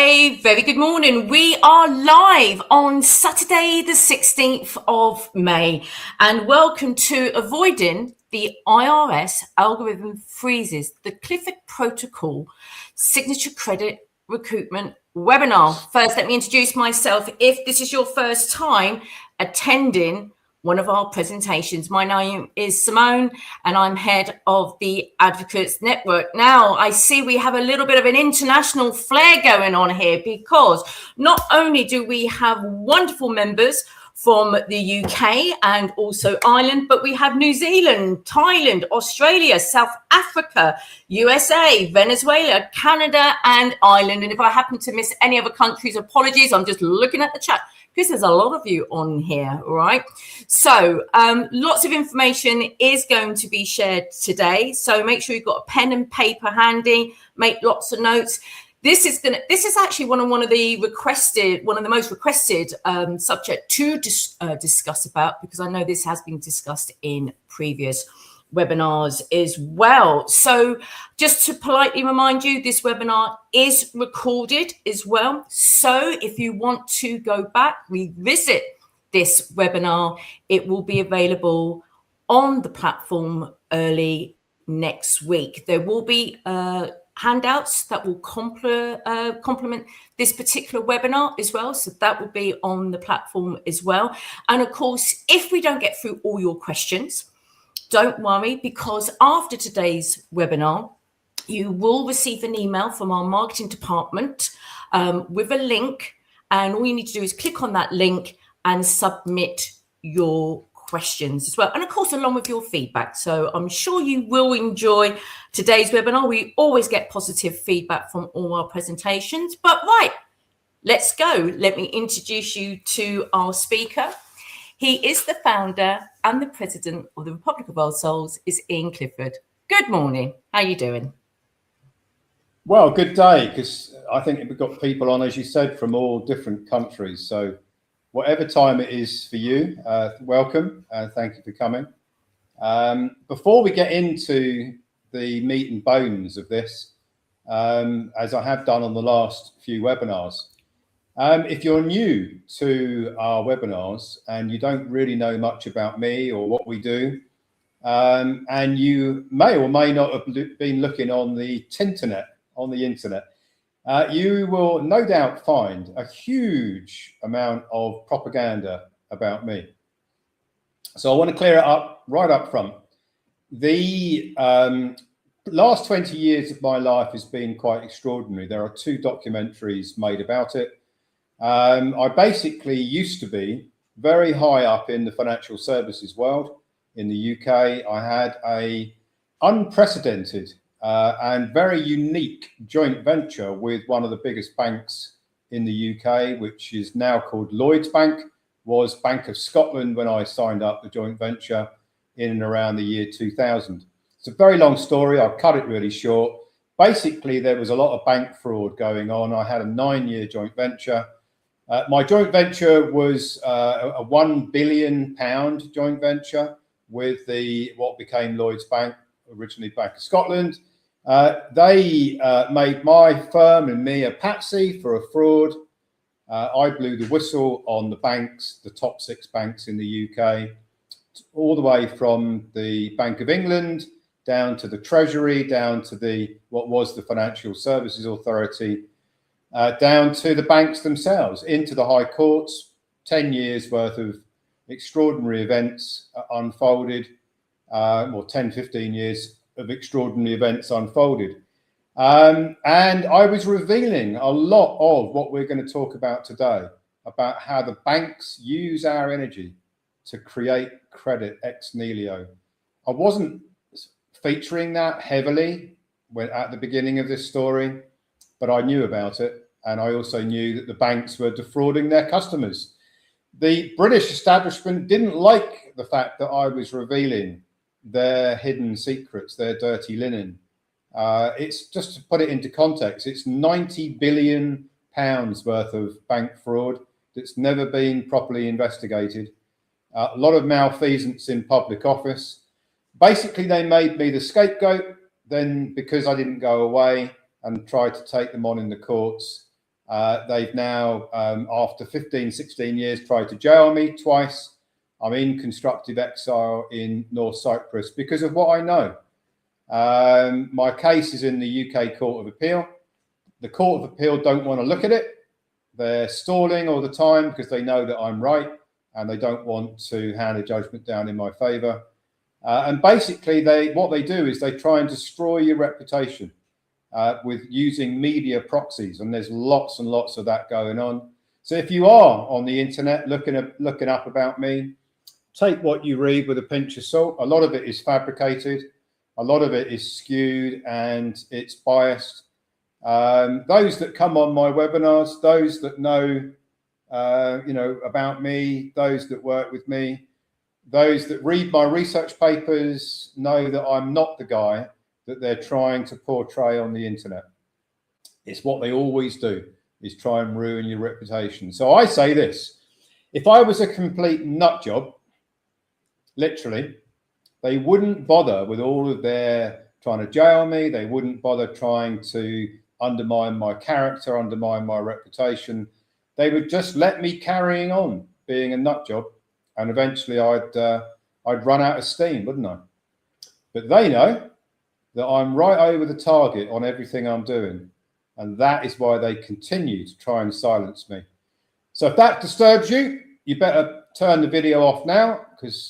A very good morning. We are live on Saturday, the 16th of May, and welcome to Avoiding the IRS Algorithm Freezes, the Clifford Protocol Signature Credit Recoupment webinar. First, let me introduce myself. If this is your first time attending one of our presentations, my name is Simone and I'm head of the Advocates Network. Now, I see we have a little bit of an international flair going on here, because not only do we have wonderful members from the UK and also Ireland, but we have New Zealand, Thailand, Australia, South Africa, USA, Venezuela, Canada, and Ireland. And if I happen to miss any other countries, apologies. I'm just looking at the chat, because there's a lot of you on here, all right? So lots of information is going to be shared today. So make sure you've got a pen and paper handy, make lots of notes. This is actually one of the most requested subject to discuss about, because I know this has been discussed in previous webinars as well. So just to politely remind you, this webinar is recorded as well. So if you want to go back, revisit this webinar, it will be available on the platform early next week. There will be handouts that will complement this particular webinar as well. So that will be on the platform as well. And of course, if we don't get through all your questions, don't worry, because after today's webinar, you will receive an email from our marketing department with a link. And all you need to do is click on that link and submit your questions as well, and of course along with your feedback. So I'm sure you will enjoy today's webinar. We always get positive feedback from all our presentations. But right, let's go. Let me introduce you to our speaker. He is the founder and the president of the Republic of Old Souls, is Ian Clifford. Good morning. How are you doing? Well, good day, because I think we've got people on, as you said, from all different countries. So whatever time it is for you, welcome and thank you for coming. Before we get into the meat and bones of this, as I have done on the last few webinars, if you're new to our webinars and you don't really know much about me or what we do, and you may or may not have been looking on the internet, you will no doubt find a huge amount of propaganda about me. So I want to clear it up right up front. The last 20 years of my life has been quite extraordinary. There are 2 documentaries made about it. I basically used to be very high up in the financial services world in the UK. I had a unprecedented and very unique joint venture with one of the biggest banks in the UK, which is now called Lloyds Bank, was Bank of Scotland when I signed up the joint venture in and around the year 2000. It's a very long story. I'll cut it really short. Basically, there was a lot of bank fraud going on. I had a 9-year joint venture. My joint venture was a £1 billion joint venture with what became Lloyds Bank, originally Bank of Scotland. They made my firm and me a patsy for a fraud. I blew the whistle on the banks, the top 6 banks in the UK, all the way from the Bank of England down to the Treasury, down to what was the Financial Services Authority, down to the banks themselves, into the High Courts. 10 years worth of extraordinary events unfolded, or 10, 15 years of extraordinary events unfolded. And I was revealing a lot of what we're going to talk about today, about how the banks use our energy to create credit ex nihilo. I wasn't featuring that heavily at the beginning of this story, but I knew about it. And I also knew that the banks were defrauding their customers. The British establishment didn't like the fact that I was revealing their hidden secrets, their dirty linen. It's just to put it into context, it's £90 billion worth of bank fraud that's never been properly investigated. A lot of malfeasance in public office. Basically, they made me the scapegoat. Then, because I didn't go away and try to take them on in the courts, They've now, after 15, 16 years, tried to jail me twice. I'm in constructive exile in North Cyprus because of what I know. My case is in the UK Court of Appeal. The Court of Appeal don't want to look at it. They're stalling all the time because they know that I'm right and they don't want to hand a judgment down in my favour. And basically, what they do is they try and destroy your reputation with using media proxies, and there's lots and lots of that going on. So if you are on the internet looking up about me, take what you read with a pinch of salt. A lot of it is fabricated, a lot of it is skewed, and it's biased. Those that come on my webinars, those that know, about me, those that work with me, those that read my research papers know that I'm not the guy that they're trying to portray on the internet. It's what they always do, is try and ruin your reputation. So I say this: if I was a complete nut job, literally, they wouldn't bother with all of their trying to jail me. They wouldn't bother trying to undermine my character, undermine my reputation. They would just let me carrying on being a nut job, and eventually I'd run out of steam, wouldn't I? But they know that I'm right over the target on everything I'm doing, and that is why they continue to try and silence me. So if that disturbs you, you better turn the video off now, because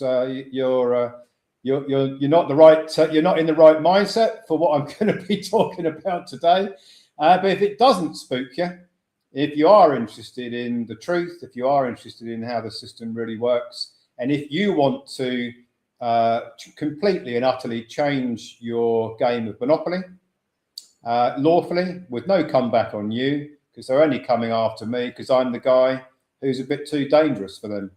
you're not the right you're not in the right mindset for what I'm going to be talking about today. But if it doesn't spook you, if you are interested in the truth, if you are interested in how the system really works, and if you want to completely and utterly change your game of Monopoly lawfully, with no comeback on you, because they're only coming after me because I'm the guy who's a bit too dangerous for them.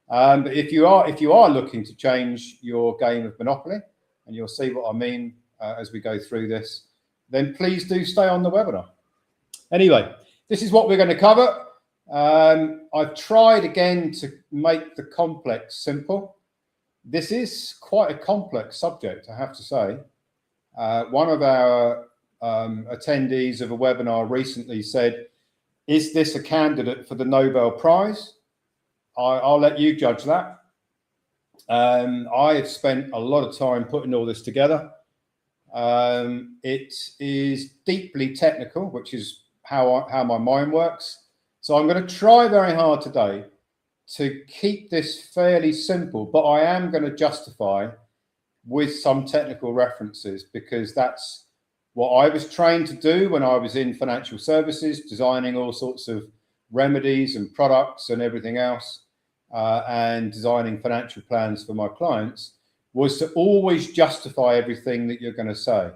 But if you are looking to change your game of Monopoly, and you'll see what I mean as we go through this, then please do stay on the webinar. Anyway, this is what we're going to cover. I've tried again to make the complex simple. This is quite a complex subject, I have to say. One of our attendees of a webinar recently said, "Is this a candidate for the Nobel Prize?" I'll let you judge that. I have spent a lot of time putting all this together. It is deeply technical, which is how my mind works. So I'm going to try very hard today to keep this fairly simple, but I am going to justify with some technical references, because that's what I was trained to do when I was in financial services, designing all sorts of remedies and products and everything else, and designing financial plans for my clients, was to always justify everything that you're going to say.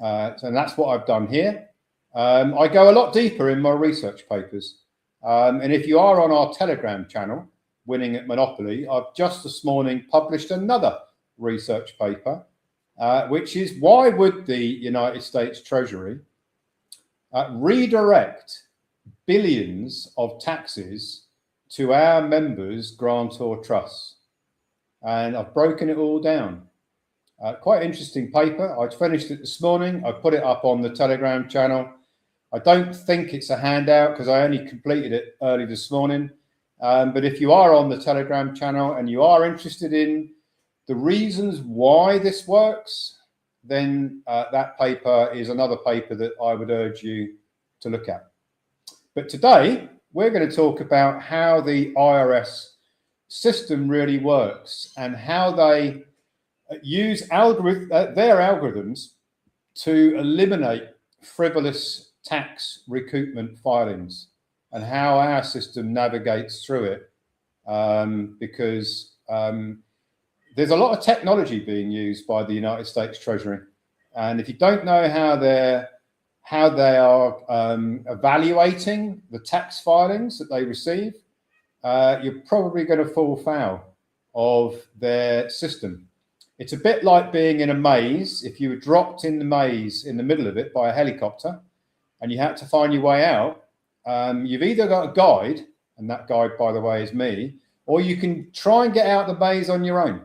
And that's what I've done here. I go a lot deeper in my research papers. And if you are on our Telegram channel, Winning at Monopoly, I've just this morning published another research paper, which is, why would the United States Treasury redirect billions of taxes to our members' grantor trusts? And I've broken it all down. Quite interesting paper. I finished it this morning. I put it up on the Telegram channel. I don't think it's a handout because I only completed it early this morning. But if you are on the Telegram channel and you are interested in the reasons why this works, then that paper is another paper that I would urge you to look at. But today, we're going to talk about how the IRS system really works and how they use their algorithms to eliminate frivolous tax recoupment filings, and how our system navigates through it, because there's a lot of technology being used by the United States Treasury, and if you don't know how they are evaluating the tax filings that they receive, you're probably going to fall foul of their system. It's a bit like being in a maze. If you were dropped in the maze in the middle of it by a helicopter and you had to find your way out, you've either got a guide, and that guide, by the way, is me, or you can try and get out the maze on your own.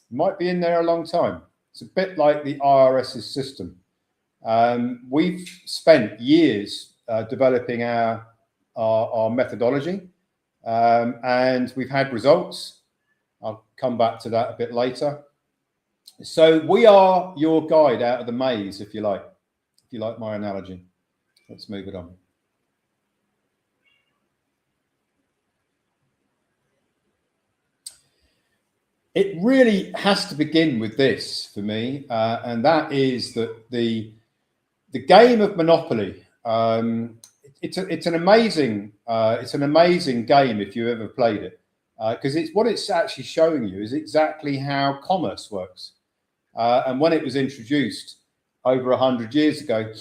You might be in there a long time. It's a bit like the IRS's system. We've spent years developing our methodology, and we've had results. I'll come back to that a bit later. So we are your guide out of the maze, if you like my analogy. Let's move it on. It really has to begin with this for me, and that is that the game of Monopoly. It's an amazing game if you ever played it, because it's actually showing you is exactly how commerce works. And when it was introduced over 100 years ago,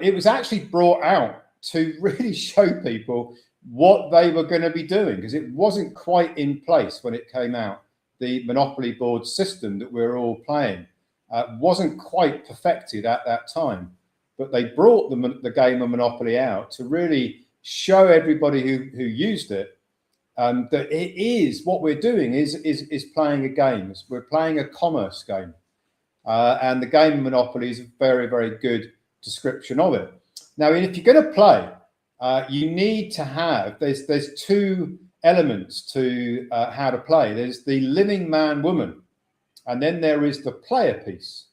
it was actually brought out to really show people what they were going to be doing, because it wasn't quite in place when it came out. The Monopoly board system that we're all playing wasn't quite perfected at that time, but they brought the game of Monopoly out to really show everybody who used it that it is what we're doing is playing a game. We're playing a commerce game, and the game of Monopoly is a very, very good description of it. Now, if you're going to play, you need to have there's two elements to how to play. There's the living man woman, and then there is the player piece.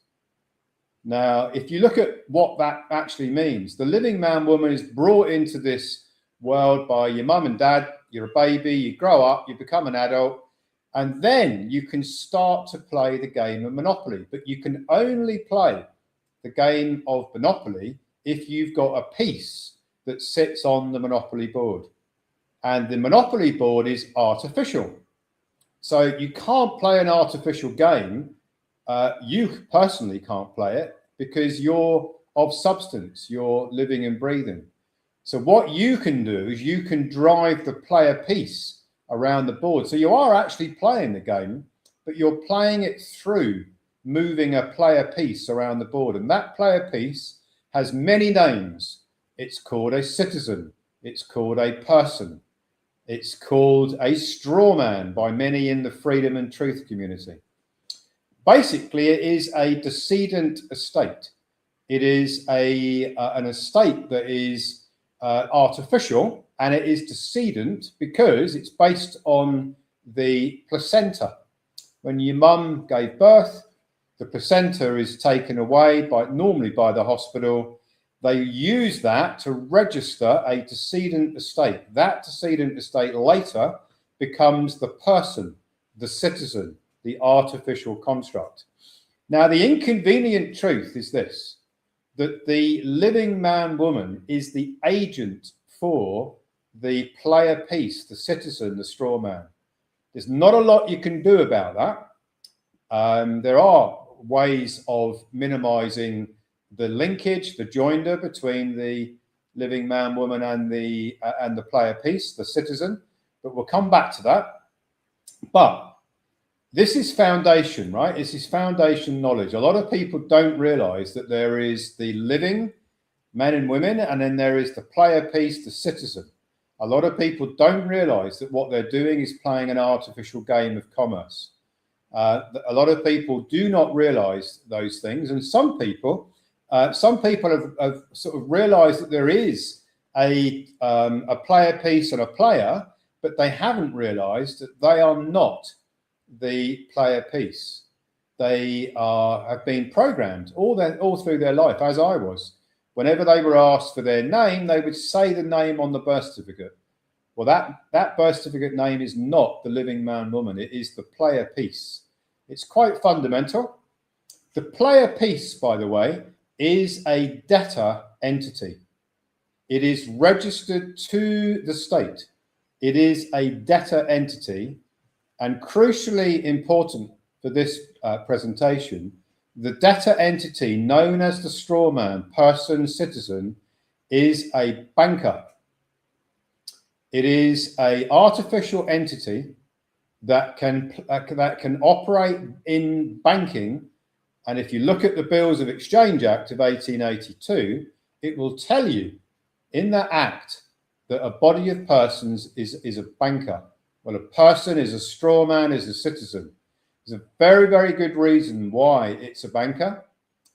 Now, if you look at what that actually means, the living man woman is brought into this world by your mum and dad. You're a baby, you grow up, you become an adult, and then you can start to play the game of Monopoly. But you can only play the game of Monopoly if you've got a piece that sits on the Monopoly board. And the Monopoly board is artificial. So you can't play an artificial game. You personally can't play it because you're of substance, you're living and breathing. So what you can do is you can drive the player piece around the board. So you are actually playing the game, but you're playing it through moving a player piece around the board. And that player piece has many names. It's called a citizen. It's called a person. It's called a straw man by many in the freedom and truth community. Basically, it is a decedent estate. It is an estate that is artificial, and it is decedent because it's based on the placenta. When your mum gave birth, the placenta is taken away normally by the hospital. They use that to register a decedent estate. That decedent estate later becomes the person, the citizen, the artificial construct. Now, the inconvenient truth is this, that the living man woman is the agent for the player piece, the citizen, the straw man. There's not a lot you can do about that. There are ways of minimizing the linkage, the joinder between the living man, woman, and the player piece, the citizen. But we'll come back to that. But this is foundation, right? This is foundation knowledge. A lot of people don't realize that there is the living men and women, and then there is the player piece, the citizen. A lot of people don't realize that what they're doing is playing an artificial game of commerce. A lot of people do not realize those things, and some people have sort of realized that there is a player piece and a player, but they haven't realized that they are not the player piece. They have been programmed all through their life, as I was. Whenever they were asked for their name, they would say the name on the birth certificate. Well, that birth certificate name is not the living man, woman. It is the player piece. It's quite fundamental. The player piece, by the way, is a debtor entity. It is registered to the state. It is a debtor entity, and crucially important for this presentation, the debtor entity known as the straw man, person, citizen, is a banker. It is an artificial entity that can operate in banking. And if you look at the Bills of Exchange Act of 1882, it will tell you in that act that a body of persons is a banker. Well, a person is a straw man, is a citizen. There's a very, very good reason why it's a banker,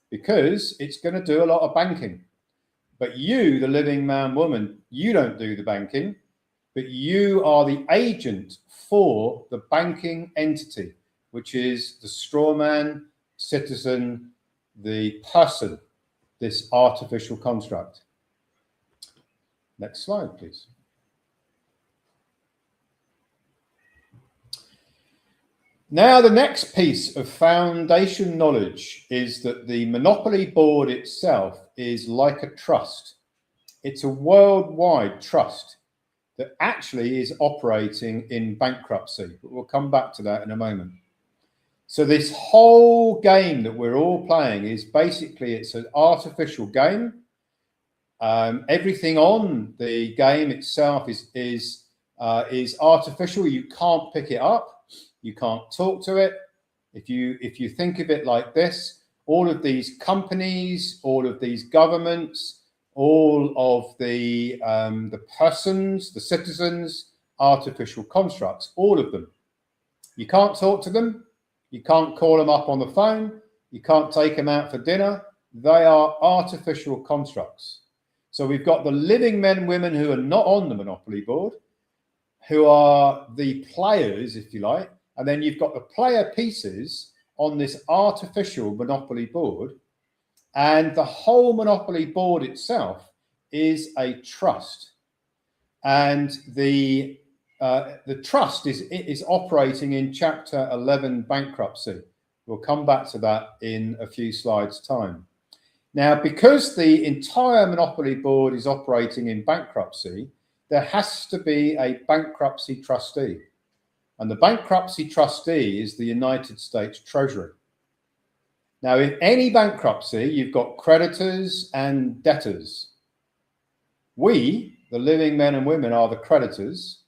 because it's going to do a lot of banking. But you, the living man, woman, you don't do the banking, but you are the agent for the banking entity, which is the straw man, citizen, the person, this artificial construct. Next slide, please. Now, the next piece of foundation knowledge is that the monopoly board itself is like a trust. It's a worldwide trust that actually is operating in bankruptcy. But we'll come back to that in a moment. So this whole game that we're all playing is basically, it's an artificial game. Everything on the game itself is artificial. You can't pick it up. You can't talk to it. If you think of it like this, all of these companies, all of these governments, all of the persons, the citizens, artificial constructs, all of them. You can't talk to them. You can't call them up on the phone. You can't take them out for dinner. They are artificial constructs. So we've got the living men and women who are not on the monopoly board, who are the players, if you like. And then you've got the player pieces on this artificial monopoly board. And the whole monopoly board itself is a trust. And the trust is operating in Chapter 11 bankruptcy. We'll come back to that in a few slides' time. Now, because the entire monopoly board is operating in bankruptcy, there has to be a bankruptcy trustee. And the bankruptcy trustee is the United States Treasury. Now, in any bankruptcy, you've got creditors and debtors. We, the living men and women, are the creditors,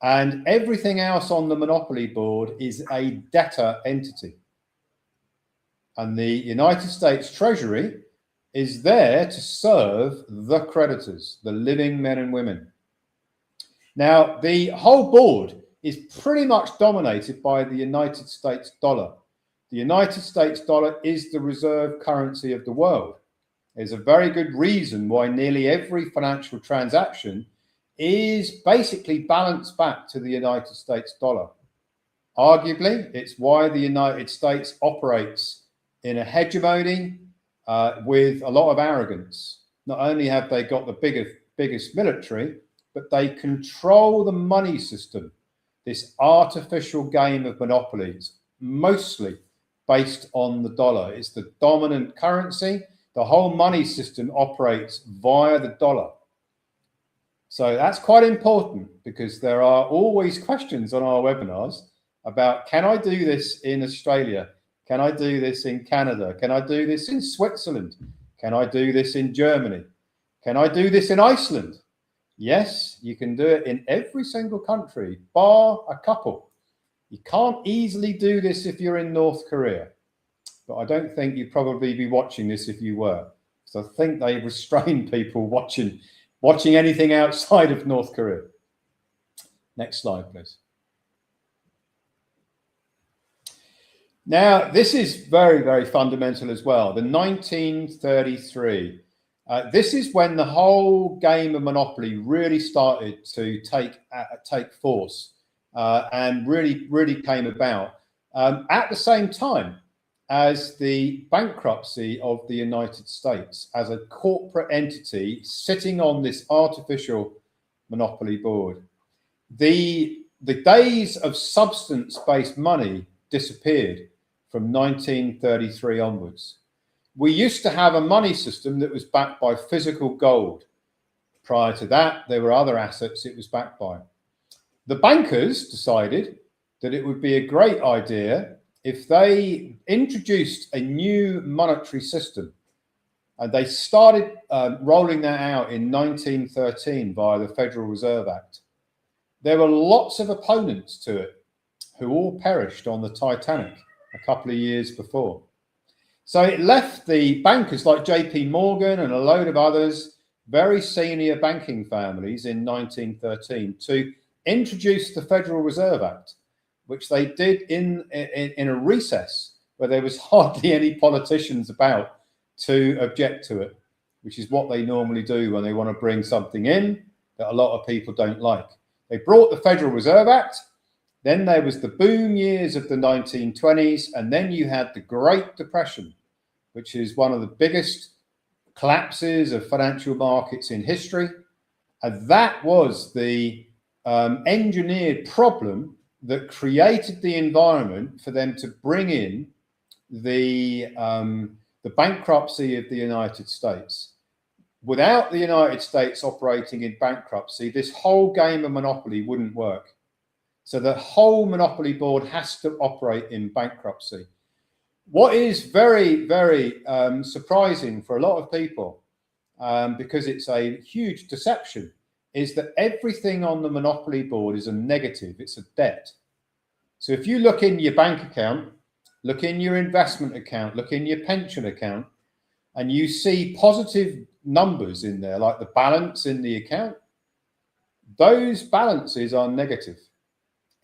and everything else on the monopoly board is a debtor entity. And the United States Treasury is there to serve the creditors, the living men and women. Now, the whole board is pretty much dominated by the United States dollar. The United States dollar is the reserve currency of the world. There's a very good reason why nearly every financial transaction is basically balanced back to the United States dollar. Arguably, it's why the United States operates in a hegemony with a lot of arrogance. Not only have they got the biggest military, but they control the money system. This artificial game of monopolies, mostly based on the dollar. It's the dominant currency. The whole money system operates via the dollar. So that's quite important, because there are always questions on our webinars about, can I do this in Australia? Can I do this in Canada? Can I do this in Switzerland? Can I do this in Germany? Can I do this in Iceland? Yes, you can do it in every single country, bar a couple. You can't easily do this if you're in North Korea. But I don't think you'd probably be watching this if you were. So I think they restrain people watching anything outside of North Korea. Next slide, please. Now, this is very, very fundamental as well. The 1933. This is when the whole game of monopoly really started to take force and really came about at the same time as the bankruptcy of the United States as a corporate entity sitting on this artificial monopoly board. The days of substance-based money disappeared from 1933 onwards. We used to have a money system that was backed by physical gold. Prior to that, there were other assets it was backed by. The bankers decided that it would be a great idea if they introduced a new monetary system. And they started rolling that out in 1913 via the Federal Reserve Act. There were lots of opponents to it who all perished on the Titanic a couple of years before. So it left the bankers like JP Morgan and a load of others, very senior banking families in 1913, to introduce the Federal Reserve Act, which they did in a recess where there was hardly any politicians about to object to it. which is what they normally do when they want to bring something in that a lot of people don't like. They brought the Federal Reserve Act. Then there was the boom years of the 1920s. And then you had the Great Depression, which is one of the biggest collapses of financial markets in history. And that was the engineered problem that created the environment for them to bring in the bankruptcy of the United States. Without the United States operating in bankruptcy, this whole game of monopoly wouldn't work. So the whole monopoly board has to operate in bankruptcy. What is very, very surprising for a lot of people, because it's a huge deception, is that everything on the monopoly board is a negative. It's a debt. So if you look in your bank account, look in your investment account, look in your pension account, and you see positive numbers in there, like the balance in the account, those balances are negative.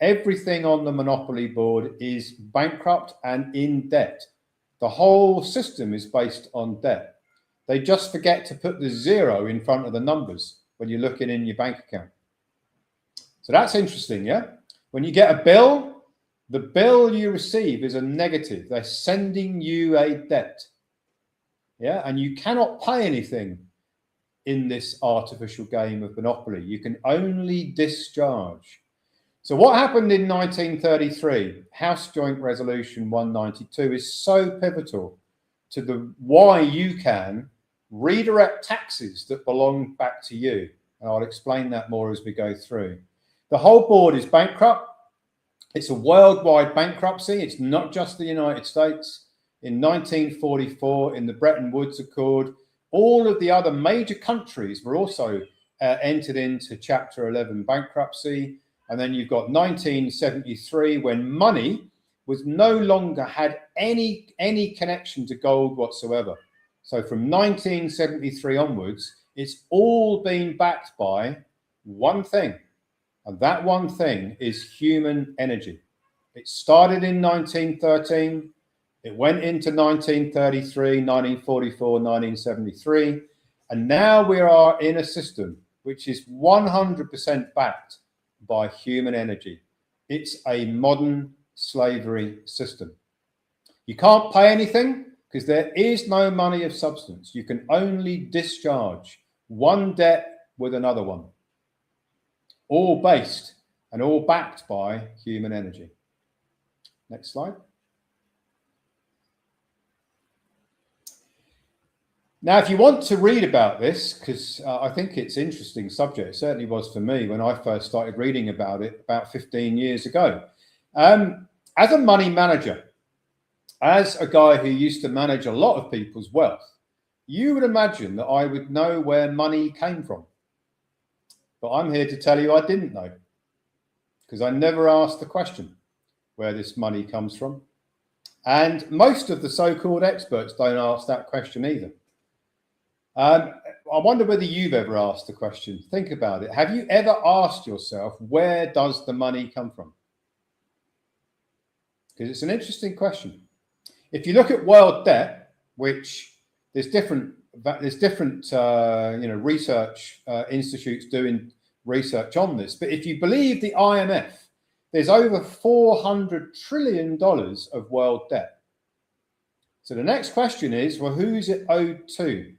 Everything on the monopoly board is bankrupt and in debt. The whole system is based on debt. They just forget to put the zero in front of the numbers when you're looking in your bank account. So that's interesting, yeah? When you get a bill, the bill you receive is a negative. They're sending you a debt. Yeah, and you cannot pay anything in this artificial game of monopoly. You can only discharge. So what happened in 1933, House Joint Resolution 192, is so pivotal to the why you can redirect taxes that belong back to you. And I'll explain that more as we go through. The whole board is bankrupt. It's a worldwide bankruptcy. It's not just the United States. In 1944, in the Bretton Woods Accord, all of the other major countries were also entered into Chapter 11 bankruptcy. And then you've got 1973, when money was no longer had any connection to gold whatsoever. So from 1973 onwards, it's all been backed by one thing. And that one thing is human energy. It started in 1913. It went into 1933, 1944, 1973. And now we are in a system which is 100% backed by human energy. It's a modern slavery system. You can't pay anything because there is no money of substance. You can only discharge one debt with another one, all based and all backed by human energy. Next slide. Now, if you want to read about this, because I think it's an interesting subject, it certainly was for me when I first started reading about it about 15 years ago. As a money manager, as a guy who used to manage a lot of people's wealth, you would imagine that I would know where money came from. But I'm here to tell you I didn't know, because I never asked the question where this money comes from. And most of the so-called experts don't ask that question either. I wonder whether you've ever asked the question. Think about it. Have you ever asked yourself, where does the money come from? Because it's an interesting question. If you look at world debt, which there's different research institutes doing research on this, but if you believe the IMF, there's over $400 trillion of world debt. So the next question is, well, who's it owed to?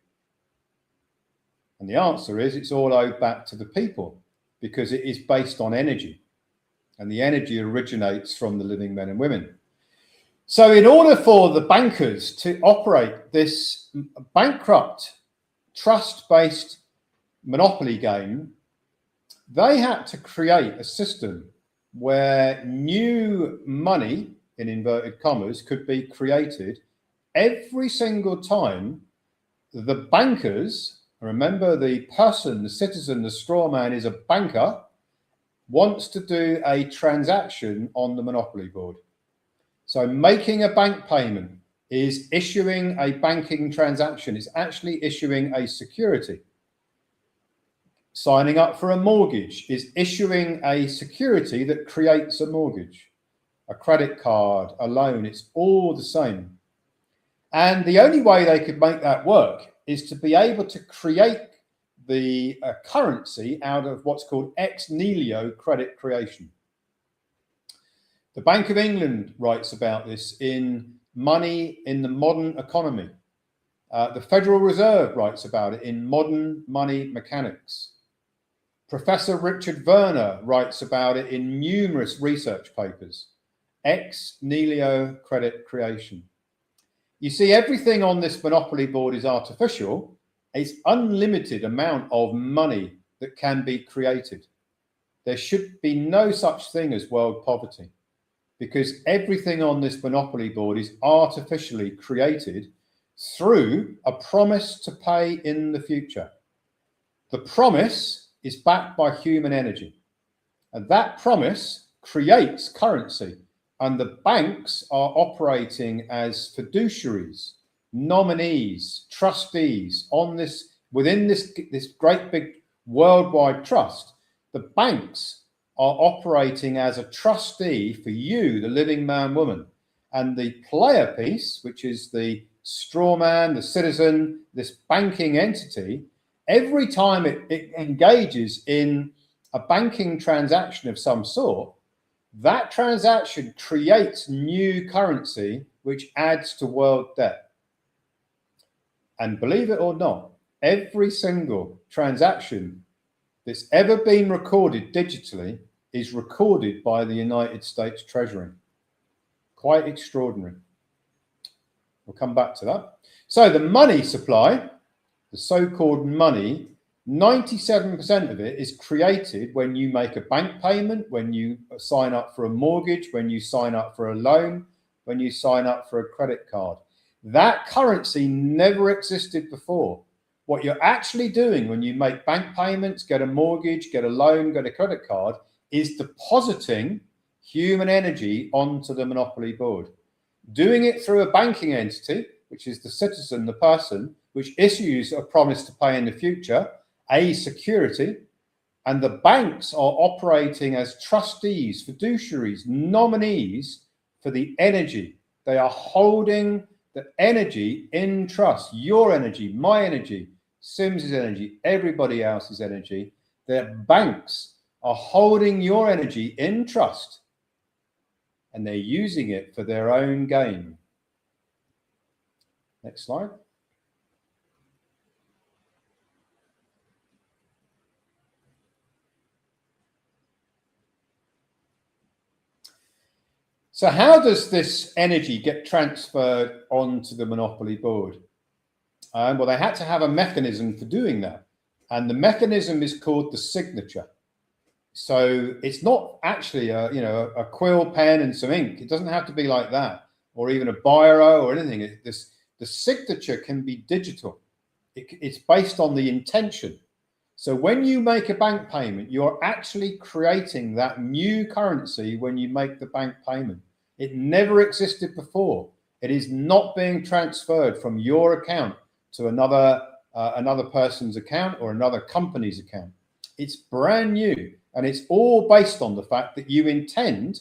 And the answer is it's all owed back to the people, because it is based on energy, and the energy originates from the living men and women. So in order for the bankers to operate this bankrupt, trust-based monopoly game, they had to create a system where new money, in inverted commas, could be created every single time the bankers, remember the person, the citizen, the straw man is a banker, wants to do a transaction on the monopoly board. So making a bank payment is issuing a banking transaction. It's actually issuing a security. Signing up for a mortgage is issuing a security that creates a mortgage. A credit card, a loan, it's all the same. And the only way they could make that work is to be able to create the currency out of what's called ex nihilo credit creation. The Bank of England writes about this in Money in the Modern Economy. The Federal Reserve writes about it in Modern Money Mechanics. Professor Richard Werner writes about it in numerous research papers. Ex nihilo credit creation. You see, everything on this monopoly board is artificial. It's unlimited amount of money that can be created. There should be no such thing as world poverty, because everything on this monopoly board is artificially created through a promise to pay in the future. The promise is backed by human energy, and that promise creates currency, and the banks are operating as fiduciaries, nominees, trustees on this, within this great big worldwide trust. The banks are operating as a trustee for you, the living man, woman, and the player piece, which is the straw man, the citizen, this banking entity. Every time it engages in a banking transaction of some sort, that transaction creates new currency, which adds to world debt. And believe it or not, every single transaction that's ever been recorded digitally is recorded by the United States Treasury. Quite extraordinary. We'll come back to that. So the money supply, the so-called money, 97% of it is created when you make a bank payment, when you sign up for a mortgage, when you sign up for a loan, when you sign up for a credit card. That currency never existed before. What you're actually doing when you make bank payments, get a mortgage, get a loan, get a credit card, is depositing human energy onto the monopoly board. Doing it through a banking entity, which is the citizen, the person, which issues a promise to pay in the future, a security, and the banks are operating as trustees, fiduciaries, nominees for the energy. They are holding the energy in trust, your energy, my energy, Sims's energy, everybody else's energy. Their banks are holding your energy in trust, and they're using it for their own gain. Next slide. So how does this energy get transferred onto the monopoly board? Well, they had to have a mechanism for doing that. And the mechanism is called the signature. So it's not actually a quill pen and some ink. It doesn't have to be like that, or even a biro or anything. The signature can be digital. It's based on the intention. So when you make a bank payment, you're actually creating that new currency when you make the bank payment. It never existed before. It is not being transferred from your account to another person's account or another company's account. It's brand new, and it's all based on the fact that you intend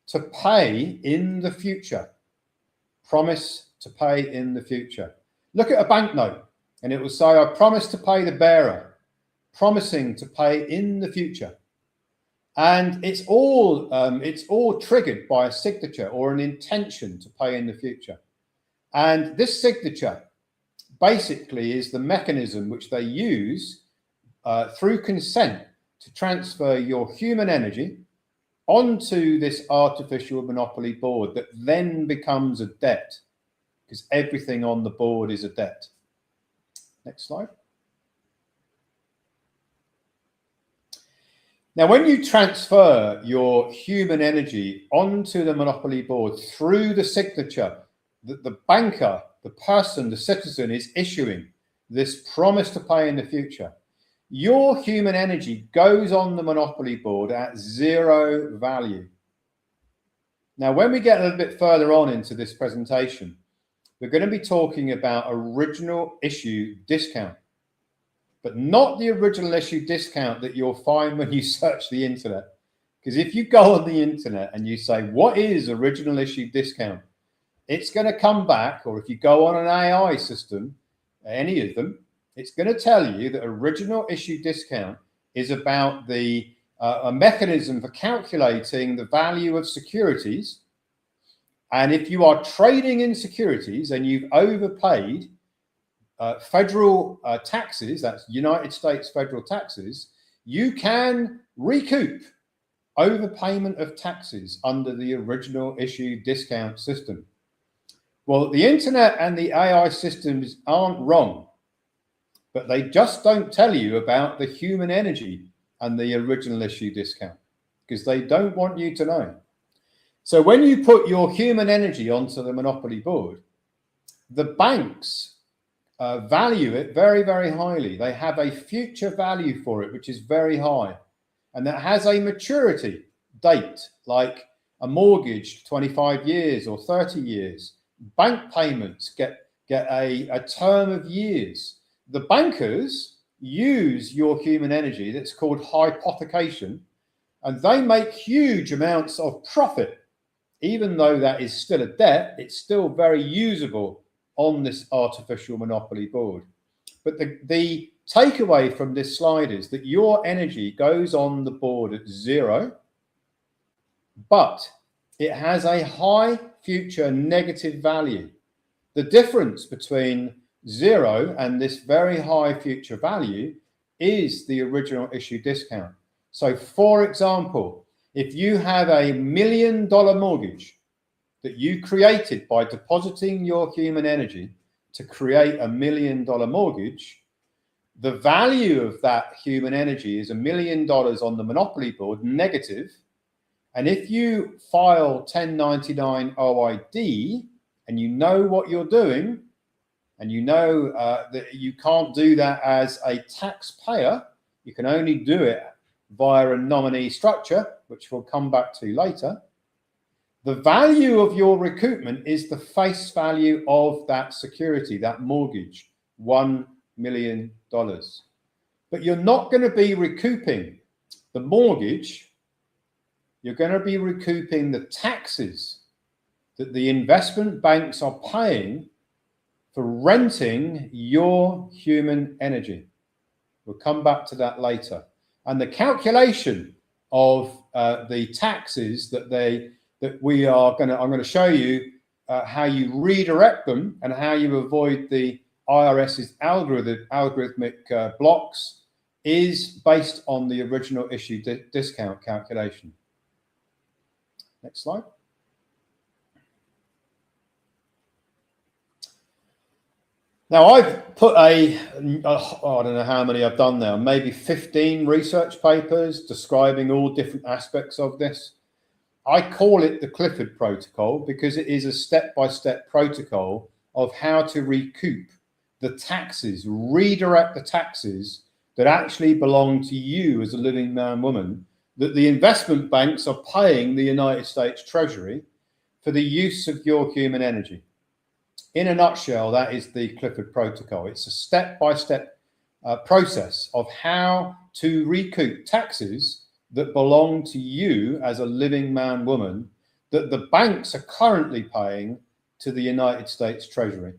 to pay in the future. Promise to pay in the future. Look at a banknote, and it will say, I promise to pay the bearer, promising to pay in the future. And it's all triggered by a signature or an intention to pay in the future. And this signature basically is the mechanism which they use through consent to transfer your human energy onto this artificial monopoly board that then becomes a debt, because everything on the board is a debt. Next slide. Now, when you transfer your human energy onto the monopoly board through the signature that the banker, the person, the citizen is issuing this promise to pay in the future, your human energy goes on the monopoly board at zero value. Now, when we get a little bit further on into this presentation, we're going to be talking about original issue discount, but not the original issue discount that you'll find when you search the internet. Because if you go on the internet and you say, what is original issue discount? It's going to come back, or if you go on an AI system, any of them, it's going to tell you that original issue discount is about the a mechanism for calculating the value of securities. And if you are trading in securities and you've overpaid federal taxes, that's United States federal taxes, you can recoup overpayment of taxes under the original issue discount system. Well, the internet and the AI systems aren't wrong, but they just don't tell you about the human energy and the original issue discount because they don't want you to know. So when you put your human energy onto the monopoly board, the banks value it very, very highly. They have a future value for it, which is very high. And that has a maturity date, like a mortgage, 25 years or 30 years. Bank payments get a term of years. The bankers use your human energy, that's called hypothecation, and they make huge amounts of profit. Even though that is still a debt, it's still very usable on this artificial monopoly board. But the takeaway from this slide is that your energy goes on the board at 0, but it has a high future negative value. The difference between 0 and this very high future value is the original issue discount. So for example, if you have $1 million mortgage that you created by depositing your human energy to create $1 million mortgage, the value of that human energy is $1 million on the monopoly board, negative. And if you file 1099 OID and you know what you're doing, and you know that you can't do that as a taxpayer, you can only do it via a nominee structure, which we'll come back to later. The value of your recoupment is the face value of that security, that mortgage, $1 million. But you're not going to be recouping the mortgage. You're going to be recouping the taxes that the investment banks are paying for renting your human energy. We'll come back to that later. And the calculation of the taxes that I'm going to show you how you redirect them and how you avoid the IRS's algorithmic blocks is based on the original issue discount calculation. Next slide. Now I've put I don't know how many I've done now, maybe 15 research papers describing all different aspects of this. I call it the Clifford protocol because it is a step-by-step protocol of how to recoup the taxes, redirect the taxes that actually belong to you as a living man, woman, that the investment banks are paying the United States Treasury for the use of your human energy. In a nutshell, that is the Clifford protocol. It's a step-by-step process of how to recoup taxes that belong to you as a living man, woman, that the banks are currently paying to the United States Treasury.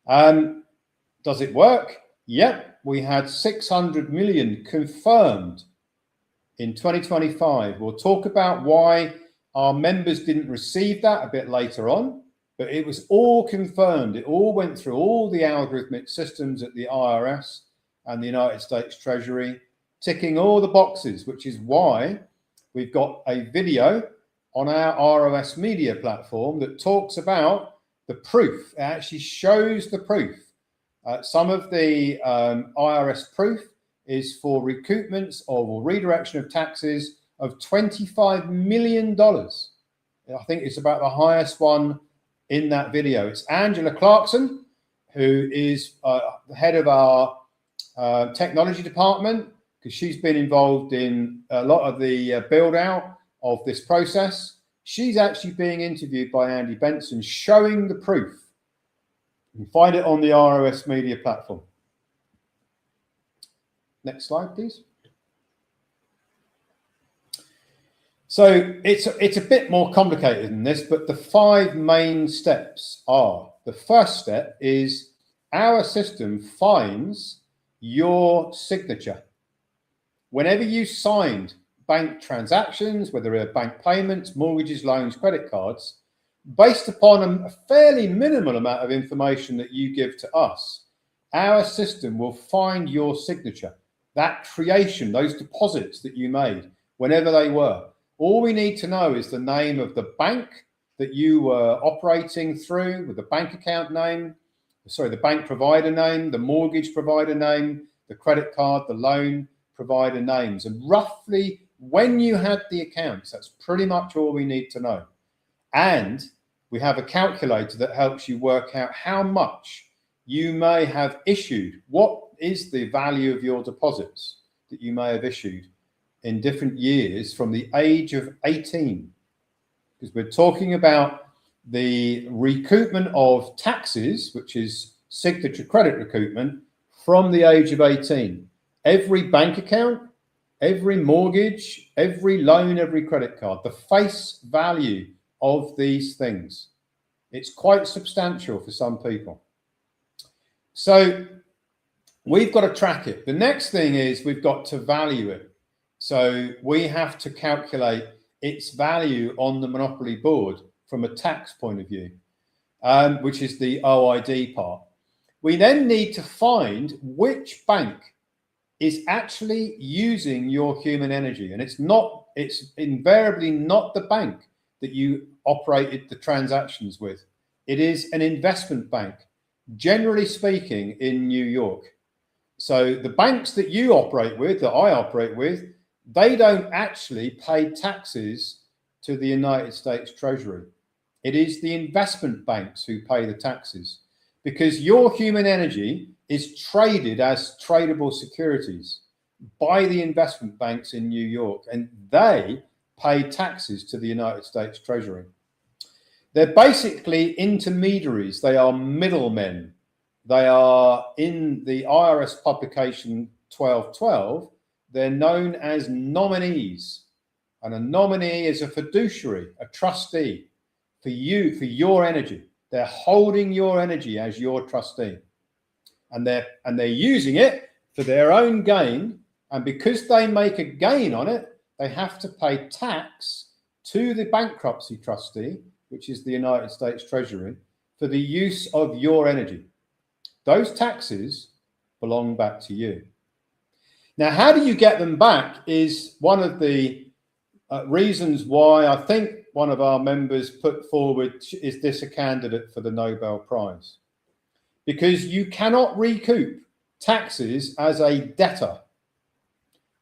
Does it work? Yep, we had 600 million confirmed in 2025. We'll talk about why our members didn't receive that a bit later on, but it was all confirmed. It all went through all the algorithmic systems at the IRS and the United States Treasury, ticking all the boxes, which is why we've got a video on our ROS media platform that talks about the proof. It actually shows the proof. Some of the IRS proof is for recoupments or redirection of taxes of $25 million. I think it's about the highest one in that video. It's Angela Clarkson, who is the head of our technology department, because she's been involved in a lot of the build out of this process. She's actually being interviewed by Andy Benson, showing the proof. You can find it on the ROS media platform. Next slide, please. So it's a bit more complicated than this, but the 5 main steps are: the first step is our system finds your signature. Whenever you signed bank transactions, whether they're bank payments, mortgages, loans, credit cards, based upon a fairly minimal amount of information that you give to us, our system will find your signature, that creation, those deposits that you made, whenever they were. All we need to know is the name of the bank that you were operating through, with the bank account name, sorry, the bank provider name, the mortgage provider name, the credit card, the loan provider names, and roughly when you had the accounts. That's pretty much all we need to know. And we have a calculator that helps you work out how much you may have issued. What is the value of your deposits that you may have issued in different years from the age of 18? Because we're talking about the recoupment of taxes, which is signature credit recoupment, from the age of 18. Every bank account, every mortgage, every loan, every credit card, the face value of these things. It's quite substantial for some people. So we've got to track it. The next thing is we've got to value it. So we have to calculate its value on the Monopoly board from a tax point of view, which is the OID part. We then need to find which bank is actually using your human energy. And it's invariably not the bank that you operated the transactions with. It is an investment bank, generally speaking, in New York. So the banks that you operate with, that I operate with, they don't actually pay taxes to the United States Treasury. It is the investment banks who pay the taxes, because your human energy is traded as tradable securities by the investment banks in New York, and they pay taxes to the United States Treasury. They're basically intermediaries. They are middlemen. They are, in the IRS publication 1212, they're known as nominees. And a nominee is a fiduciary, a trustee for you, for your energy. They're holding your energy as your trustee. And they're using it for their own gain. And because they make a gain on it, they have to pay tax to the bankruptcy trustee, which is the United States Treasury, for the use of your energy. Those taxes belong back to you. Now, how do you get them back is one of the reasons why I think one of our members put forward, is this a candidate for the Nobel Prize? Because you cannot recoup taxes as a debtor.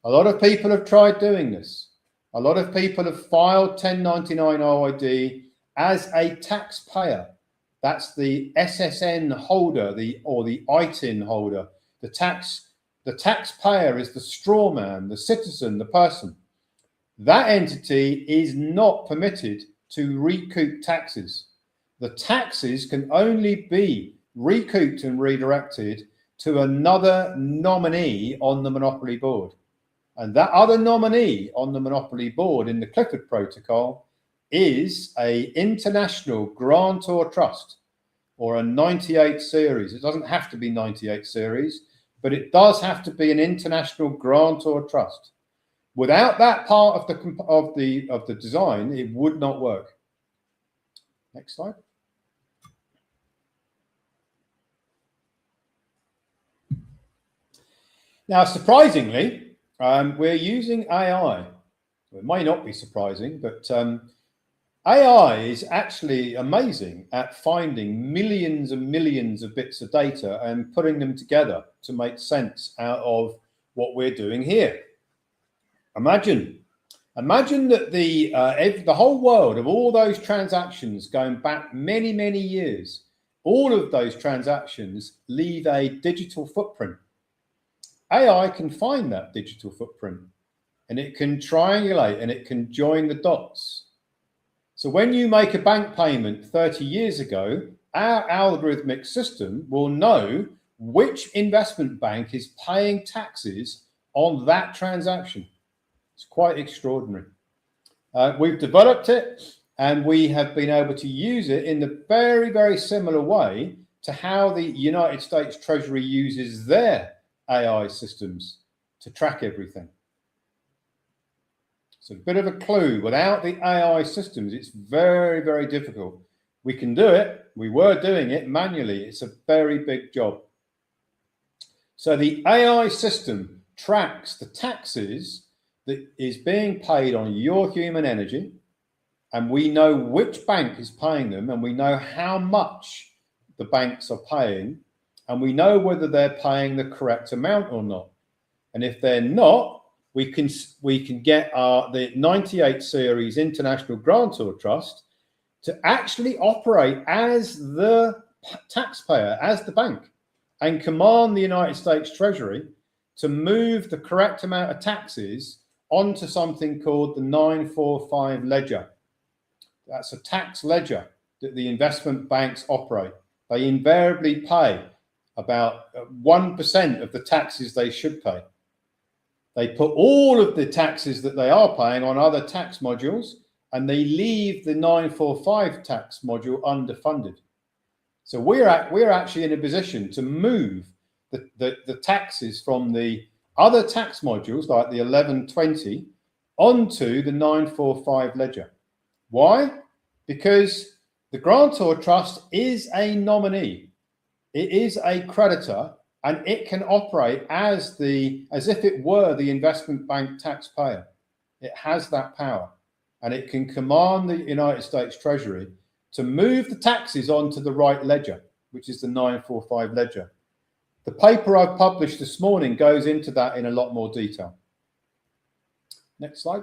A lot of people have tried doing this. A lot of people have filed 1099 OID as a taxpayer. That's the SSN holder, or the ITIN holder. The taxpayer is the straw man, the citizen, the person. That entity is not permitted to recoup taxes. The taxes can only be recouped and redirected to another nominee on the Monopoly board. And that other nominee on the Monopoly board in the Clifford Protocol is an international grantor trust, or a 98 series. It doesn't have to be 98 series, but it does have to be an international grantor trust. Without that part of the design, it would not work. Next slide. Now, surprisingly, we're using AI. It may not be surprising, but AI is actually amazing at finding millions and millions of bits of data and putting them together to make sense out of what we're doing here. Imagine that the whole world of all those transactions going back many, many years, all of those transactions leave a digital footprint. AI can find that digital footprint, and it can triangulate, and it can join the dots. So when you make a bank payment 30 years ago, our algorithmic system will know which investment bank is paying taxes on that transaction. It's quite extraordinary. We've developed it, and we have been able to use it in a very, very similar way to how the United States Treasury uses their AI systems to track everything. So a bit of a clue, without the AI systems, it's very, very difficult. We can do it. We were doing it manually. It's a very big job. So the AI system tracks the taxes that is being paid on your human energy, and we know which bank is paying them, and we know how much the banks are paying, and we know whether they're paying the correct amount or not. And if they're not, we can get the 98 series International Grantor Trust to actually operate as the taxpayer, as the bank, and command the United States Treasury to move the correct amount of taxes onto something called the 945 ledger. That's a tax ledger that the investment banks operate. They invariably pay about 1% of the taxes they should pay. They put all of the taxes that they are paying on other tax modules, and they leave the 945 tax module underfunded. So we're actually in a position to move the taxes from the other tax modules, like the 1120, onto the 945 ledger. Why? Because the grantor trust is a nominee. It is a creditor, and it can operate as if it were the investment bank taxpayer. It has that power, and it can command the United States Treasury to move the taxes onto the right ledger, which is the 945 ledger. The paper I've published this morning goes into that in a lot more detail. Next slide.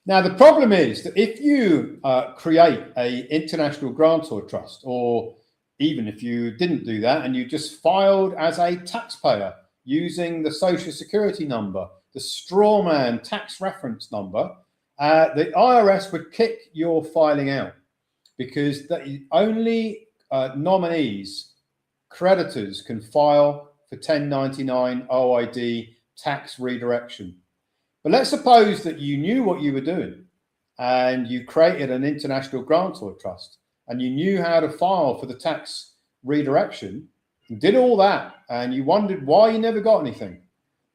Now, the problem is that if you create an international grantor trust, or even if you didn't do that and you just filed as a taxpayer using the Social Security number, the strawman tax reference number, the IRS would kick your filing out, because only nominees, creditors, can file for 1099 OID tax redirection. But let's suppose that you knew what you were doing and you created an international grantor trust and you knew how to file for the tax redirection, and did all that, and you wondered why you never got anything.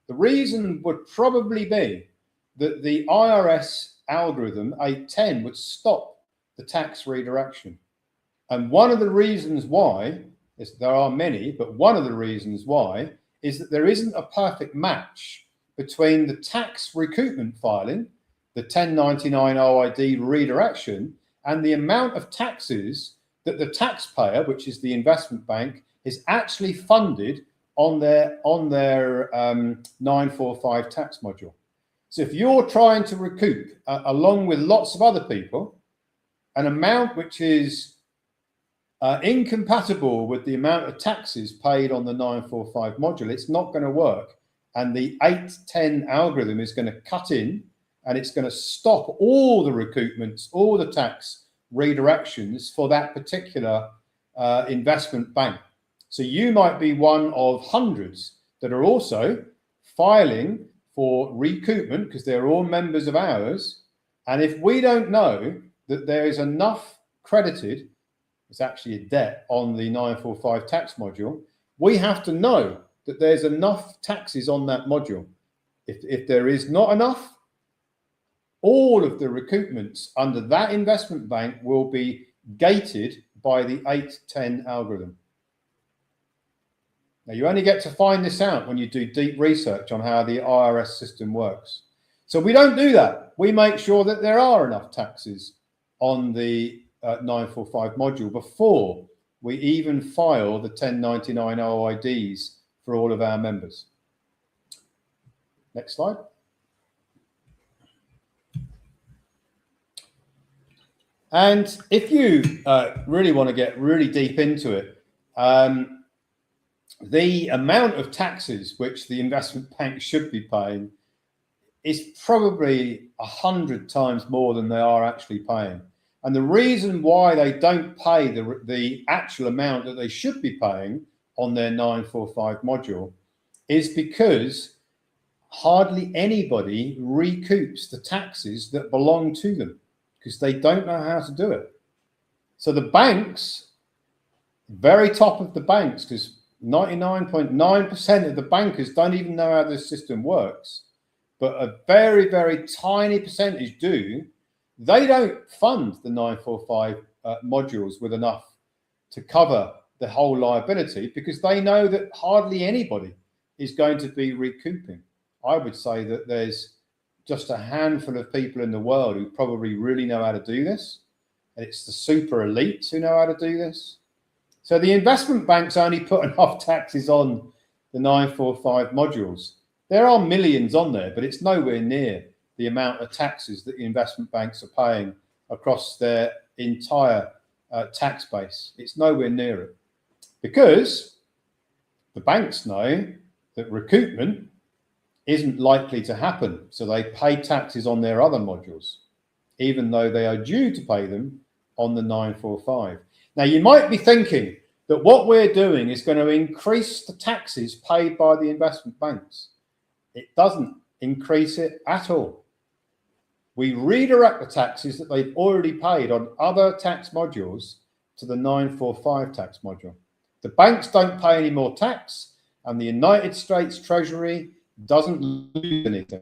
The reason would probably be that the IRS algorithm 810 would stop the tax redirection. And one of the reasons why, there are many, but one of the reasons why is that there isn't a perfect match between the tax recoupment filing, the 1099 OID redirection, and the amount of taxes that the taxpayer, which is the investment bank, is actually funded on their 945 tax module. So if you're trying to recoup, along with lots of other people, an amount which is incompatible with the amount of taxes paid on the 945 module, it's not going to work. And the 810 algorithm is going to cut in, and it's going to stop all the recoupments, all the tax redirections for that particular investment bank. So you might be one of hundreds that are also filing for recoupment, because they're all members of ours. And if we don't know that there is enough credited, it's actually a debt on the 945 tax module, we have to know that there's enough taxes on that module. If there is not enough, all of the recoupments under that investment bank will be gated by the 810 algorithm. Now, you only get to find this out when you do deep research on how the IRS system works. So we don't do that. We make sure that there are enough taxes on the 945 module before we even file the 1099 OIDs for all of our members. Next slide. And if you really want to get really deep into it, the amount of taxes which the investment bank should be paying is probably 100 times more than they are actually paying. And the reason why they don't pay the actual amount that they should be paying on their 945 module is because hardly anybody recoups the taxes that belong to them, because they don't know how to do it. So the banks, very top of the banks, because 99.9% of the bankers don't even know how this system works, but a very, very tiny percentage do. They don't fund the 945 modules with enough to cover the whole liability, because they know that hardly anybody is going to be recouping. I would say that there's just a handful of people in the world who probably really know how to do this. And it's the super elites who know how to do this. So the investment banks only put enough taxes on the 945 modules. There are millions on there, but it's nowhere near the amount of taxes that the investment banks are paying across their entire tax base. It's nowhere near it, because the banks know that recoupment isn't likely to happen. So they pay taxes on their other modules, even though they are due to pay them on the 945. Now, you might be thinking that what we're doing is going to increase the taxes paid by the investment banks. It doesn't increase it at all. We redirect the taxes that they've already paid on other tax modules to the 945 tax module. The banks don't pay any more tax, and the United States Treasury doesn't lose anything.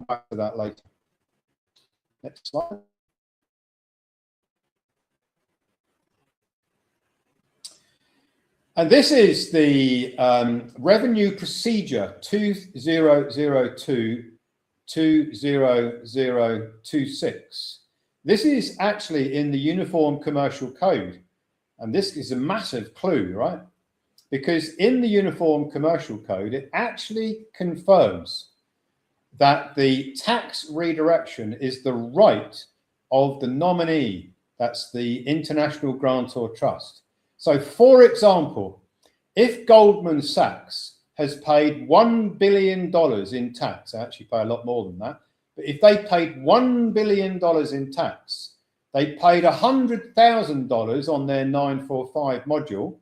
Back to that later. Next slide. And this is the revenue procedure 2002-20026. This is actually in the Uniform Commercial Code. And this is a massive clue, right? Because in the Uniform Commercial Code, it actually confirms that the tax redirection is the right of the nominee. That's the international grantor trust. So, for example, if Goldman Sachs has paid $1 billion in tax, they actually pay a lot more than that, but if they paid $1 billion in tax, they paid $100,000 on their 945 module,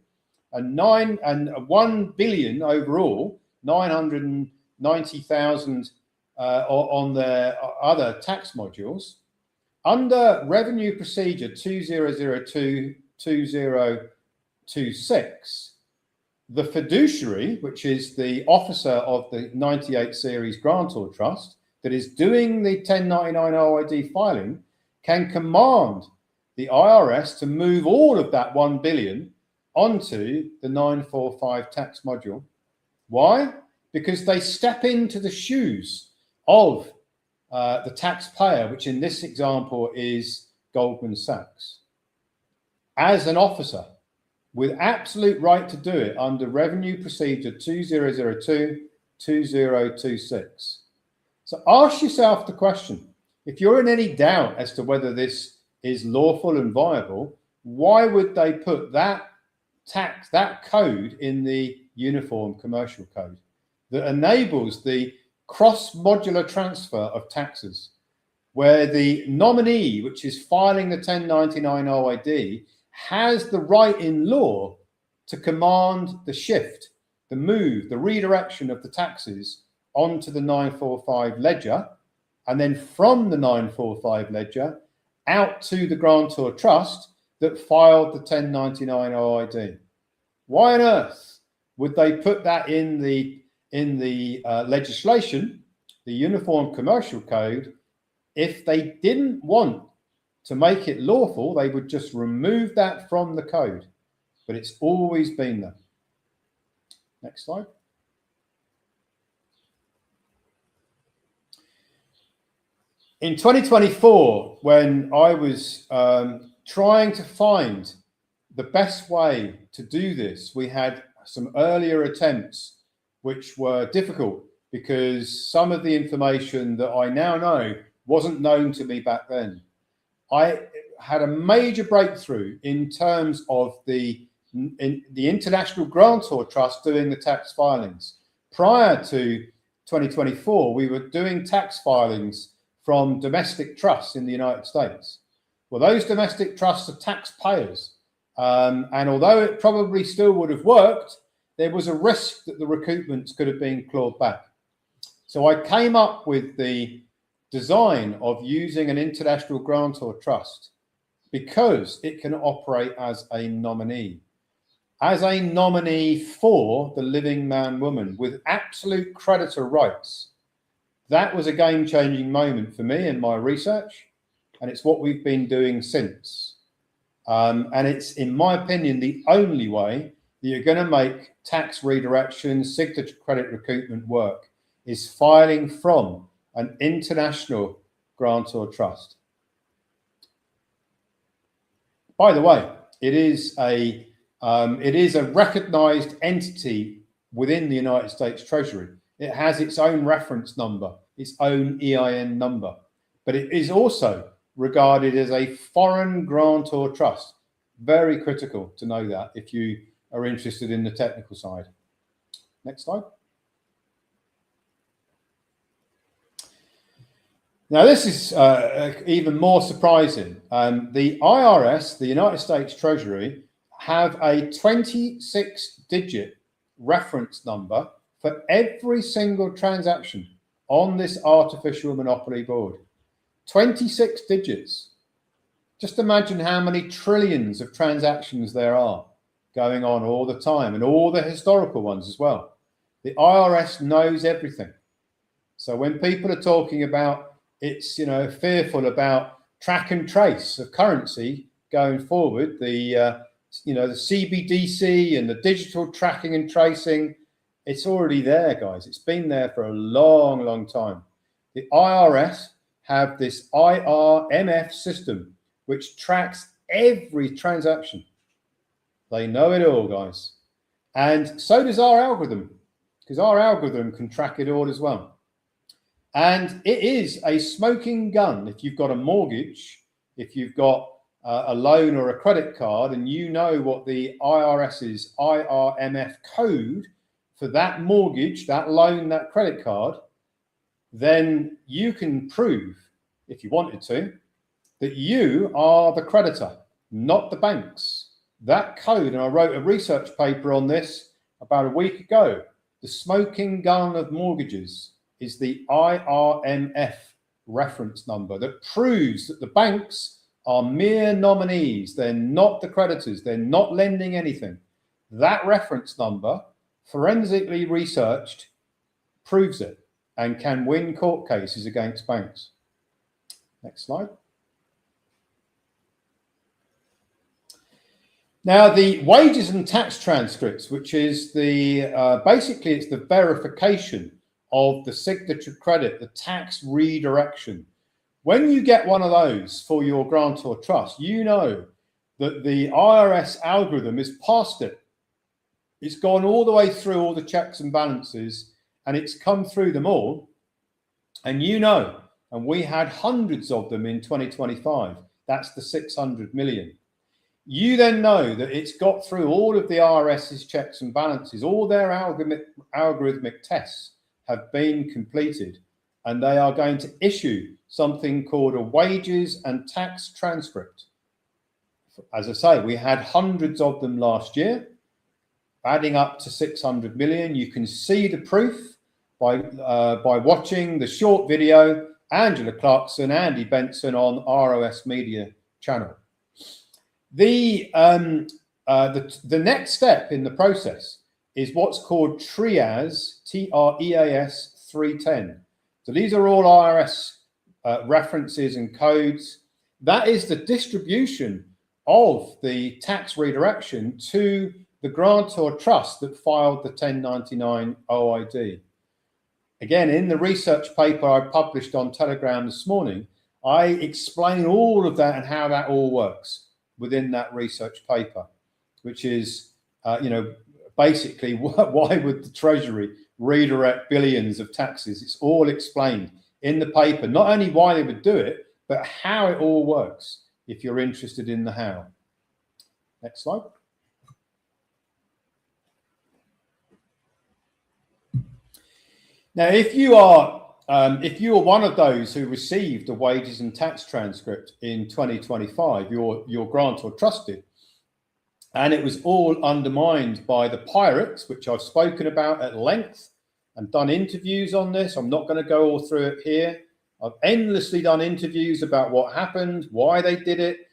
and $1 billion overall, 990,000 on their other tax modules. Under Revenue Procedure 2002-2026, the fiduciary, which is the officer of the 98 series grantor trust that is doing the 1099 OID filing, can command the IRS to move all of that 1 billion onto the 945 tax module. Why? Because they step into the shoes of the taxpayer, which in this example is Goldman Sachs, as an officer with absolute right to do it under Revenue Procedure 2002-2026. So ask yourself the question, if you're in any doubt as to whether this is lawful and viable, why would they put that code in the Uniform Commercial Code that enables the cross-modular transfer of taxes, where the nominee, which is filing the 1099 OID, has the right in law to command the shift, the move, the redirection of the taxes onto the 945 ledger, and then from the 945 ledger out to the grantor trust that filed the 1099 OID. Why on earth would they put that in the legislation, the Uniform Commercial Code? If they didn't want to make it lawful, they would just remove that from the code. But it's always been there. Next slide. In 2024, when I was trying to find the best way to do this, we had some earlier attempts which were difficult because some of the information that I now know wasn't known to me back then. I had a major breakthrough in terms of the International Grantor Trust doing the tax filings. Prior to 2024, we were doing tax filings from domestic trusts in the United States. Well, those domestic trusts are taxpayers. And although it probably still would have worked, there was a risk that the recoupments could have been clawed back. So I came up with the design of using an international grantor trust because it can operate as a nominee. As a nominee for the living man woman with absolute creditor rights. That was a game-changing moment for me in my research, and it's what we've been doing since. And it's, in my opinion, the only way that you're going to make tax redirection, signature credit recoupment work is filing from an international grantor trust. By the way, it is a recognized entity within the United States Treasury. It has its own reference number, its own EIN number, but it is also regarded as a foreign grantor trust. Very critical to know that if you are interested in the technical side. Next slide. Now, this is even more surprising. The IRS, the United States Treasury, have a 26-digit reference number for every single transaction on this artificial monopoly board. 26 digits. Just imagine how many trillions of transactions there are going on all the time, and all the historical ones as well. The IRS knows everything. So when people are talking about it's, fearful about track and trace of currency going forward, the CBDC and the digital tracking and tracing, it's already there, guys. It's been there for a long, long time. The IRS have this IRMF system, which tracks every transaction. They know it all, guys. And so does our algorithm, because our algorithm can track it all as well. And it is a smoking gun if you've got a mortgage, if you've got a loan or a credit card, and you know what the IRS's IRMF code for that mortgage, that loan, that credit card, then you can prove, if you wanted to, that you are the creditor, not the banks. That code, and I wrote a research paper on this about a week ago, the smoking gun of mortgages is the IRMF reference number that proves that the banks are mere nominees. They're not the creditors. They're not lending anything. That reference number, forensically researched, proves it and can win court cases against banks. Next slide. Now, the wages and tax transcripts, which is the basically it's the verification of the signature credit, the tax redirection. When you get one of those for your grantor trust, you know that the IRS algorithm is past it. It's gone all the way through all the checks and balances, and it's come through them all. And and we had hundreds of them in 2025. That's the 600 million. You then know that it's got through all of the IRS's checks and balances, all their algorithmic tests have been completed, and they are going to issue something called a wages and tax transcript. As I say, we had hundreds of them last year, adding up to 600 million. You can see the proof by watching the short video, Angela Clarkson, Andy Benson on ROS Media channel. The next step in the process is what's called TREAS, T-R-E-A-S 310. So these are all IRS references and codes. That is the distribution of the tax redirection to the grantor trust that filed the 1099 OID. Again, in the research paper I published on Telegram this morning, I explain all of that and how that all works within that research paper, which is, basically, why would the Treasury redirect billions of taxes? It's all explained in the paper, not only why they would do it, but how it all works, if you're interested in the how. Next slide. Now, if you are one of those who received a wages and tax transcript in 2025, your grantor trusted, and it was all undermined by the pirates, which I've spoken about at length and done interviews on this. I'm not going to go all through it here. I've endlessly done interviews about what happened, why they did it,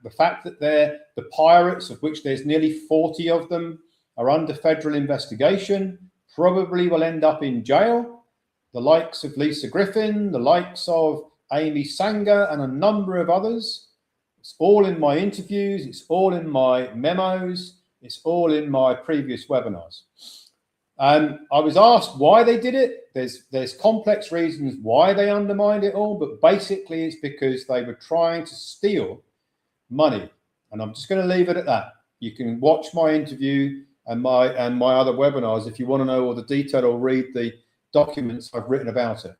The fact that the pirates, of which there's nearly 40 of them, are under federal investigation, probably will end up in jail. The likes of Lisa Griffin, the likes of Amy Sanger, and a number of others. It's all in my interviews, it's all in my memos, it's all in my previous webinars. I was asked why they did it. There's complex reasons why they undermined it all, but basically it's because they were trying to steal money. And I'm just going to leave it at that. You can watch my interview and my other webinars if you want to know all the detail or read the documents I've written about it.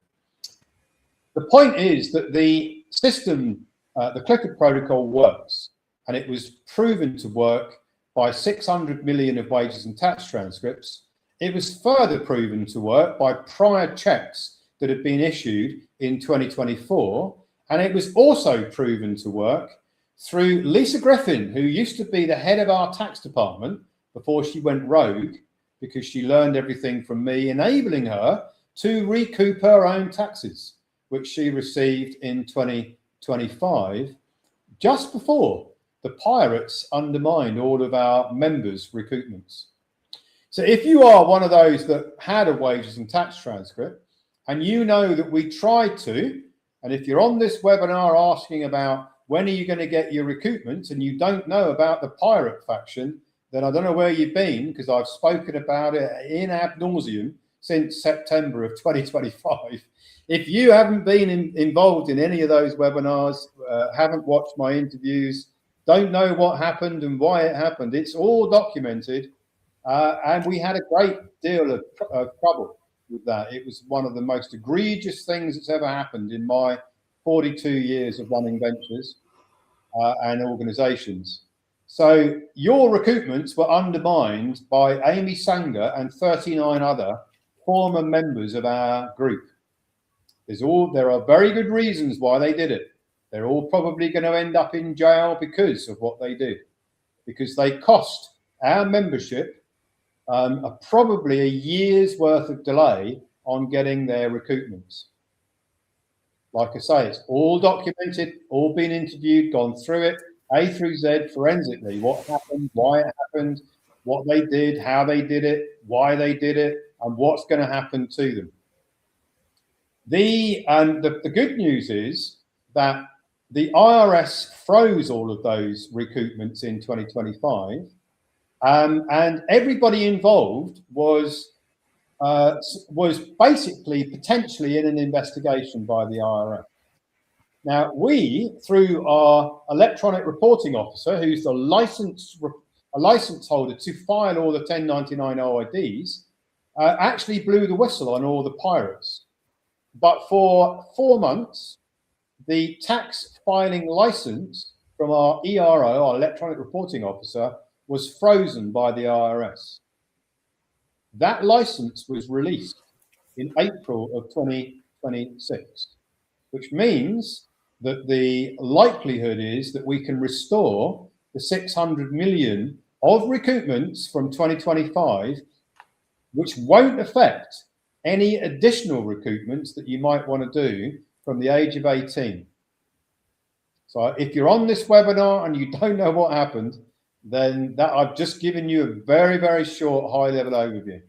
The point is that the system, the Clicker protocol works, and it was proven to work by 600 million of wages and tax transcripts. It was further proven to work by prior checks that had been issued in 2024. And it was also proven to work through Lisa Griffin, who used to be the head of our tax department before she went rogue, because she learned everything from me, enabling her to recoup her own taxes, which she received in 2025, just before the pirates undermined all of our members' recoupments. So if you are one of those that had a wages and tax transcript, and you know that we tried to, and if you're on this webinar asking about when are you going to get your recoupments and you don't know about the pirate faction, then I don't know where you've been, because I've spoken about it in ad nauseum since September of 2025. If you haven't been involved in any of those webinars, haven't watched my interviews, don't know what happened and why it happened, it's all documented. And we had a great deal of trouble with that. It was one of the most egregious things that's ever happened in my 42 years of running ventures and organizations. So your recoupments were undermined by Amy Sanger and 39 other former members of our group. There are very good reasons why they did it. They're all probably going to end up in jail because of what they did, because they cost our membership probably a year's worth of delay on getting their recoupments. Like I say, it's all documented, all been interviewed, gone through it, A through Z forensically, what happened, why it happened, what they did, how they did it, why they did it, and what's going to happen to them. The good news is that the IRS froze all of those recoupments in 2025. And everybody involved was basically potentially in an investigation by the IRS. Now, we, through our electronic reporting officer, who's a license holder to file all the 1099 OIDs, actually blew the whistle on all the pirates. But for 4 months, the tax filing license from our ERO, our electronic reporting officer, was frozen by the IRS. That license was released in April of 2026, which means that the likelihood is that we can restore the 600 million of recoupments from 2025, which won't affect any additional recoupments that you might want to do from the age of 18. So if you're on this webinar and you don't know what happened, then that I've just given you a very, very short high-level overview.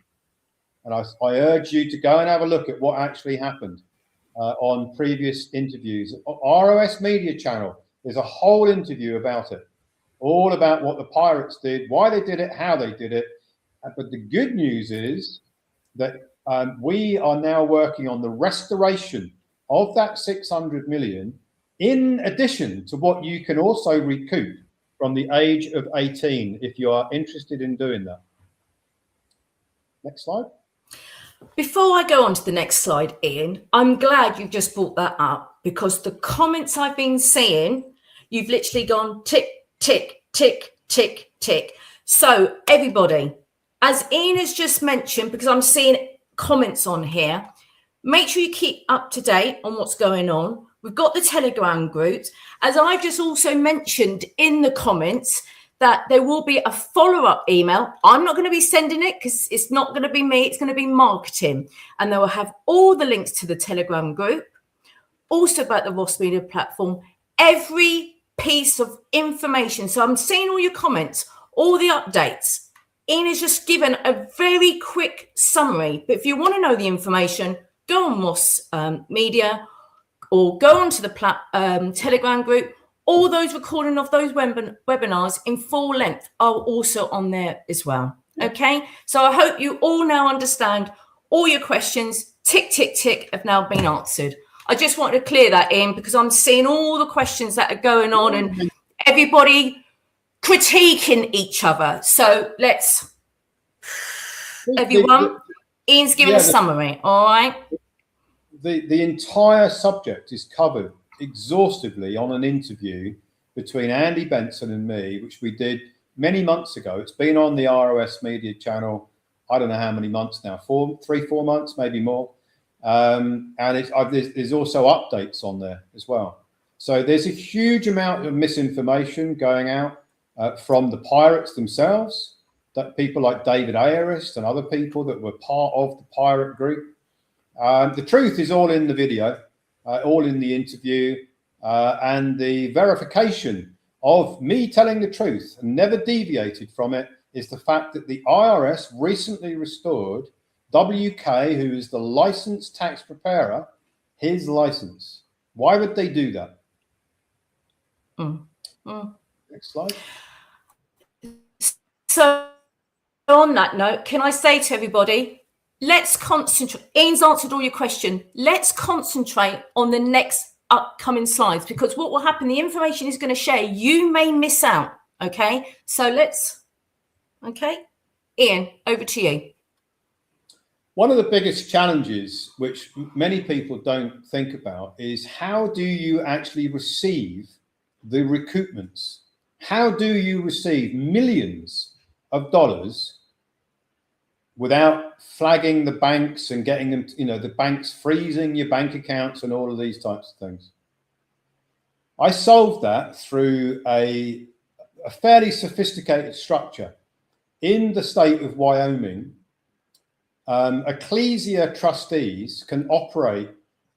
And I urge you to go and have a look at what actually happened on previous interviews. ROS Media Channel, there's a whole interview about it, all about what the pirates did, why they did it, how they did it. But the good news is that we are now working on the restoration of that 600 million, in addition to what you can also recoup from the age of 18, if you are interested in doing that. Next slide. Before I go on to the next slide, Ian, I'm glad you've just brought that up, because the comments I've been seeing, you've literally gone tick, tick, tick, tick, tick. So everybody, as Ian has just mentioned, because I'm seeing comments on here, make sure you keep up to date on what's going on. We've got the Telegram groups. As I've just also mentioned in the comments, that there will be a follow-up email. I'm not going to be sending it because it's not going to be me. It's going to be marketing. And they will have all the links to the Telegram group, also about the ROS Media platform. Every piece of information. So I'm seeing all your comments, all the updates. Ian has just given a very quick summary. But if you want to know the information, go on Moss Media or go onto the Telegram group. All those recording of those webinars in full length are also on there as well. Okay, so I hope you all now understand all your questions, tick, tick, tick, have now been answered. I just want to clear that in because I'm seeing all the questions that are going on and everybody critiquing each other. So let's, everyone, Ian's giving a summary, all right? The entire subject is covered exhaustively on an interview between Andy Benson and me, which we did many months ago. It's been on the IRS media channel, I don't know how many months now, 4 months, maybe more. And there's also updates on there as well. So there's a huge amount of misinformation going out from the pirates themselves, that people like David Ayerist and other people that were part of the pirate group. The truth is all in the video, all in the interview, and the verification of me telling the truth and never deviated from it is the fact that the IRS recently restored WK, who is the licensed tax preparer, his license. Why would they do that? Next slide. So on that note, can I say to everybody, let's concentrate. Ian's answered all your questions. Let's concentrate on the next upcoming slides, because what will happen, the information is going to share, you may miss out. Okay, so let's, okay, Ian, over to you. One of the biggest challenges, which many people don't think about, is how do you actually receive the recoupments? How do you receive millions of dollars without flagging the banks and getting them, the banks freezing your bank accounts and all of these types of things? I solved that through a fairly sophisticated structure. In the state of Wyoming, ecclesia trustees can operate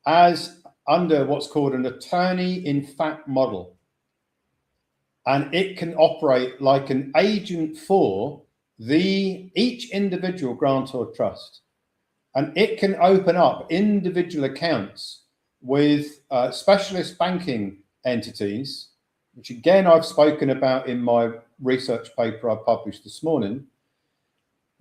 as under what's called an attorney in fact model. And it can operate like an agent for each individual grantor trust. And it can open up individual accounts with specialist banking entities, which again, I've spoken about in my research paper I published this morning,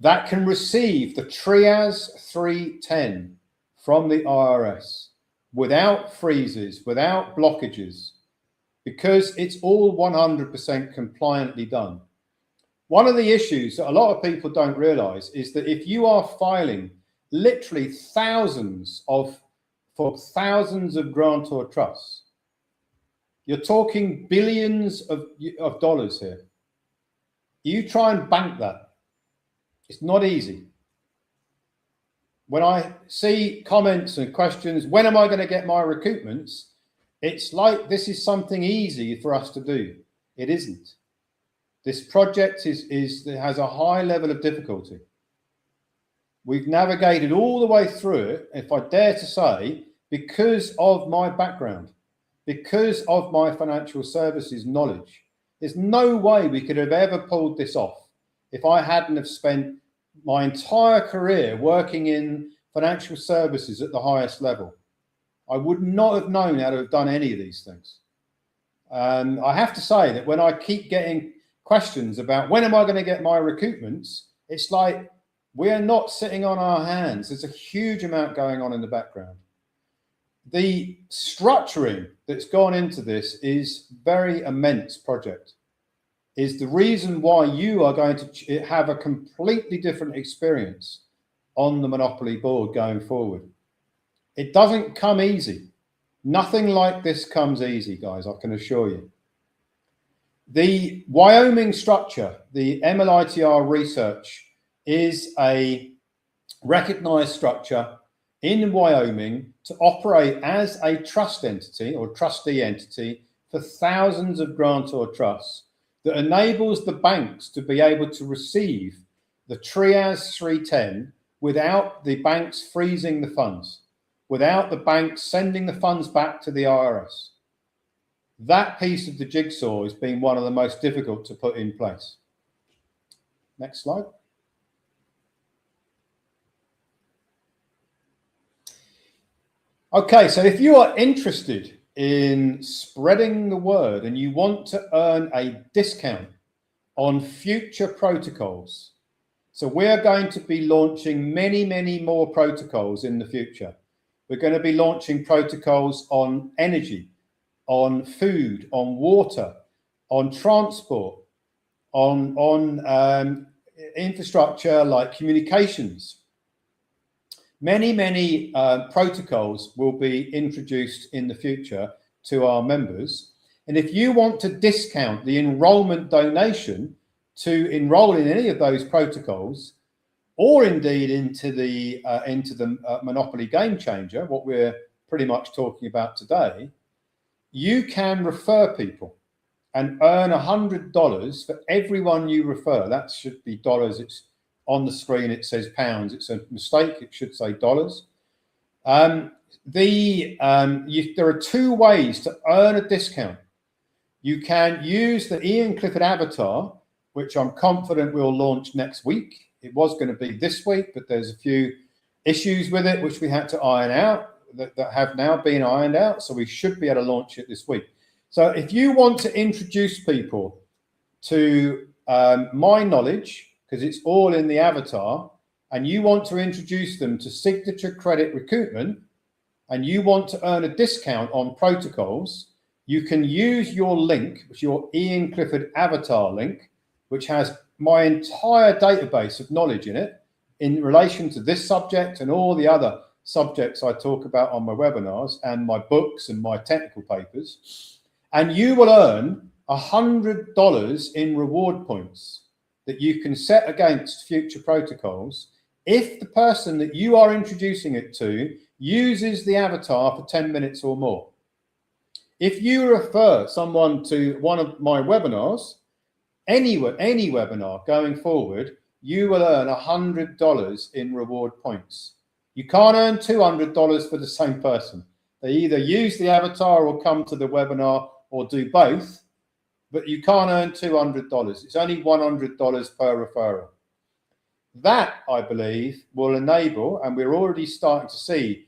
that can receive the Trias 310 from the IRS without freezes, without blockages, because it's all 100% compliantly done. One of the issues that a lot of people don't realize is that if you are filing literally for thousands of grantor trusts, you're talking billions of dollars here. You try and bank that. It's not easy. When I see comments and questions, when am I going to get my recoupments? It's like this is something easy for us to do. It isn't. This project has a high level of difficulty. We've navigated all the way through it, if I dare to say, because of my background, because of my financial services knowledge. There's no way we could have ever pulled this off if I hadn't have spent my entire career working in financial services at the highest level. I would not have known how to have done any of these things. I have to say that when I keep getting questions about when am I going to get my recoupments, it's like we're not sitting on our hands. There's a huge amount going on in the background. The structuring that's gone into this is very immense project. Is the reason why you are going to have a completely different experience on the Monopoly board going forward. It doesn't come easy. Nothing like this comes easy, guys, I can assure you. The Wyoming structure, the MLITR research, is a recognized structure in Wyoming to operate as a trust entity or trustee entity for thousands of grantor trusts, that enables the banks to be able to receive the Trias 310 without the banks freezing the funds, without the banks sending the funds back to the IRS. That piece of the jigsaw has been one of the most difficult to put in place. Next slide. Okay, so if you are interested in spreading the word and you want to earn a discount on future protocols, so we're going to be launching many, many more protocols in the future. We're going to be launching protocols on energy, on food, on water, on transport, on infrastructure like communications. Many protocols will be introduced in the future to our members. And if you want to discount the enrollment donation to enroll in any of those protocols, or indeed into the Monopoly Game Changer, what we're pretty much talking about today, you can refer people and earn $100 for everyone you refer. That should be dollars. It's on the screen, it says pounds. It's a mistake. It should say dollars. There are two ways to earn a discount. You can use the Ian Clifford avatar, which I'm confident we'll launch next week. It was going to be this week, but there's a few issues with it which we had to iron out that have now been ironed out. So we should be able to launch it this week. So if you want to introduce people to my knowledge, because it's all in the avatar, and you want to introduce them to signature credit recoupment, and you want to earn a discount on protocols, you can use your link, which is your Ian Clifford avatar link, which has my entire database of knowledge in it in relation to this subject and all the other subjects I talk about on my webinars and my books and my technical papers. And you will earn $100 in reward points that you can set against future protocols if the person that you are introducing it to uses the avatar for 10 minutes or more. If you refer someone to one of my webinars, any webinar going forward, you will earn $100 in reward points. You can't earn $200 for the same person. They either use the avatar or come to the webinar or do both, but you can't earn $200. It's only $100 per referral. That, I believe, will enable, and we're already starting to see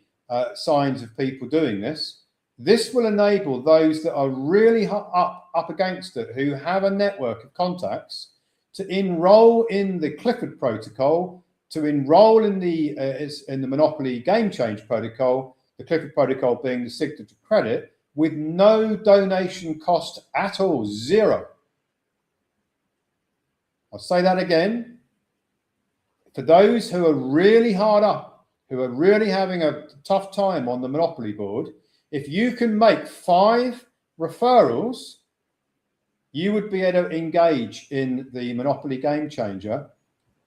signs of people doing this, this will enable those that are really up against it, who have a network of contacts, to enroll in the Clifford protocol, to enroll in the Monopoly Game Change protocol, the Clifford protocol being the signature credit, with no donation cost at all, zero. I'll say that again. For those who are really hard up, who are really having a tough time on the Monopoly board, if you can make 5 referrals, you would be able to engage in the Monopoly Game Changer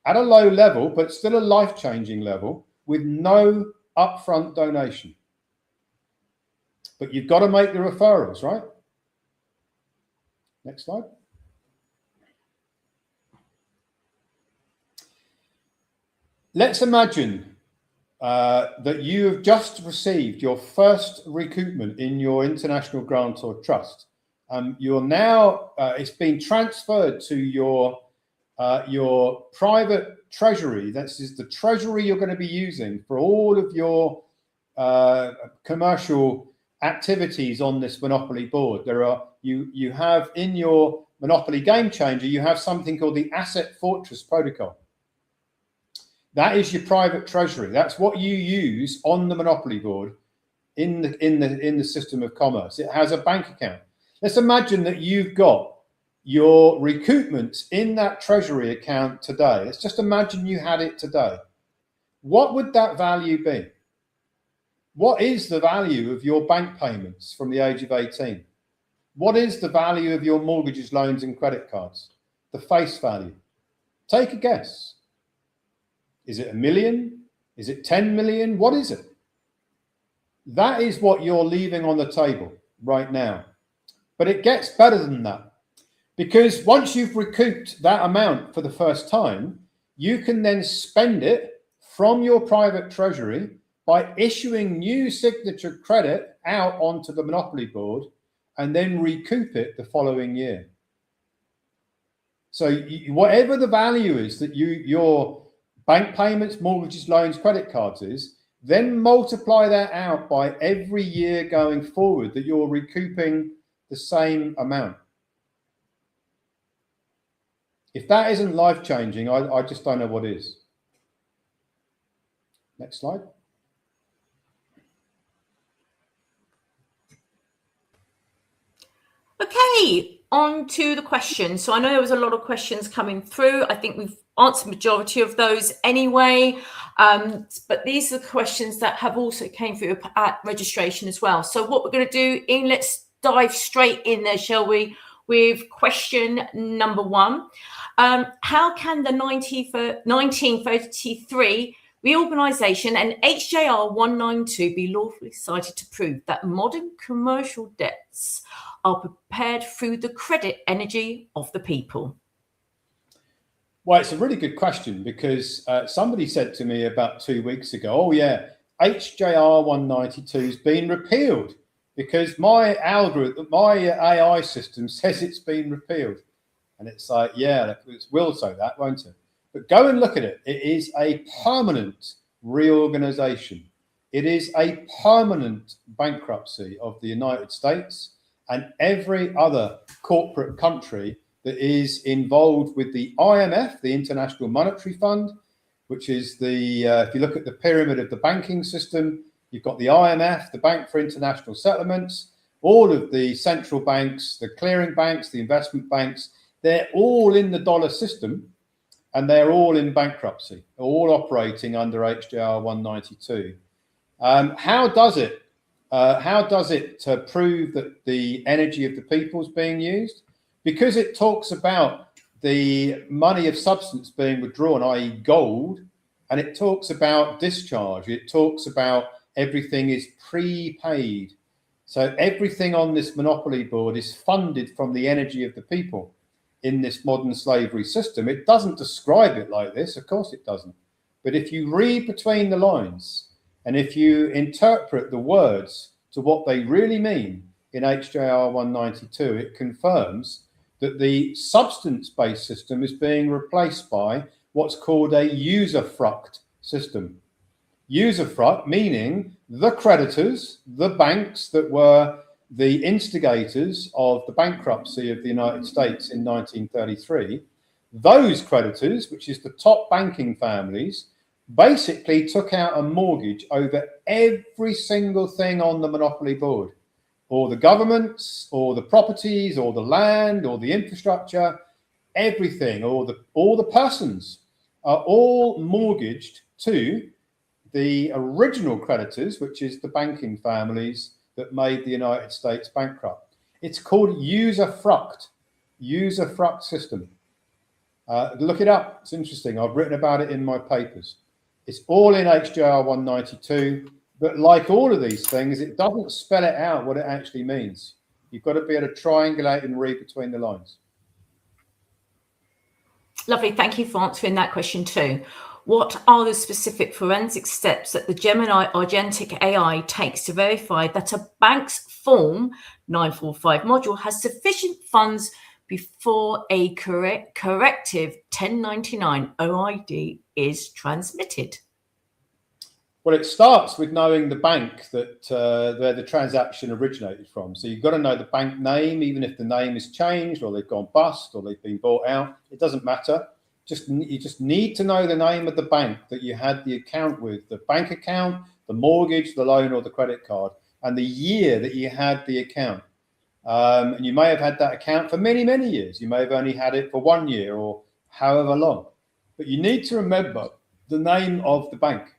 at a low level, but still a life-changing level, with no upfront donation. But you've got to make the referrals, right? Next slide. Let's imagine that you have just received your first recoupment in your international grant or trust. You're now, it's been transferred to your private treasury. This is the treasury you're going to be using for all of your commercial activities on this Monopoly board. There are, you have in your Monopoly Game Changer, you have something called the Asset Fortress Protocol. That is your private treasury. That's what you use on the Monopoly board in the system of commerce. It has a bank account. Let's imagine that you've got your recoupments in that treasury account today. Let's just imagine you had it today. What would that value be? What is the value of your bank payments from the age of 18? What is the value of your mortgages, loans, and credit cards? The face value. Take a guess. Is it $1 million? Is it 10 million? What is it? That is what you're leaving on the table right now. But it gets better than that, because once you've recouped that amount for the first time, you can then spend it from your private treasury by issuing new signature credit out onto the Monopoly board and then recoup it the following year. So whatever the value is that your bank payments, mortgages, loans, credit cards is, then multiply that out by every year going forward that you're recouping the same amount. If that isn't life-changing, I just don't know what is. Next slide. Okay, on to the questions. So I know there was a lot of questions coming through. I think we've answered the majority of those anyway. But these are the questions that have also came through at registration as well. So what we're going to do, Ian, let's dive straight in there, shall we, with question number 1. How can the 1933 reorganisation and HJR 192 be lawfully cited to prove that modern commercial debts are prepared through the credit energy of the people? Well, it's a really good question, because somebody said to me about 2 weeks ago, oh yeah, HJR 192 has been repealed because my algorithm, my AI system says it's been repealed. And it's like, yeah, it will say that, won't it? But go and look at it. It is a permanent reorganization. It is a permanent bankruptcy of the United States and every other corporate country that is involved with the IMF, the International Monetary Fund, which is the, if you look at the pyramid of the banking system, you've got the IMF, the Bank for International Settlements, all of the central banks, the clearing banks, the investment banks, they're all in the dollar system and they're all in bankruptcy, all operating under HJR 192. How does it prove that the energy of the people is being used? Because it talks about the money of substance being withdrawn, i.e. gold, and it talks about discharge. It talks about everything is prepaid. So everything on this monopoly board is funded from the energy of the people in this modern slavery system. It doesn't describe it like this, of course it doesn't. But if you read between the lines and if you interpret the words to what they really mean in HJR 192, it confirms that the substance-based system is being replaced by what's called a usufruct system. Usufruct meaning the creditors, the banks that were the instigators of the bankruptcy of the United States in 1933, those creditors, which is the top banking families, basically took out a mortgage over every single thing on the monopoly board, or the governments, or the properties, or the land, or the infrastructure, everything, or all the persons are all mortgaged to the original creditors, which is the banking families that made the United States bankrupt. It's called usufruct system. Look it up. It's interesting. I've written about it in my papers. It's all in HJR 192, but like all of these things, it doesn't spell it out what it actually means. You've got to be able to triangulate and read between the lines. Lovely. Thank you for answering that question too. What are the specific forensic steps that the Gemini agentic AI takes to verify that a bank's Form 945 module has sufficient funds before a corrective 1099 OID is transmitted? Well, it starts with knowing the bank that where the transaction originated from. So you've got to know the bank name, even if the name is changed or they've gone bust or they've been bought out. It doesn't matter. You just need to know the name of the bank that you had the account with, the bank account, the mortgage, the loan, or the credit card, and the year that you had the account. And you may have had that account for many, many years. You may have only had it for 1 year or however long. But you need to remember the name of the bank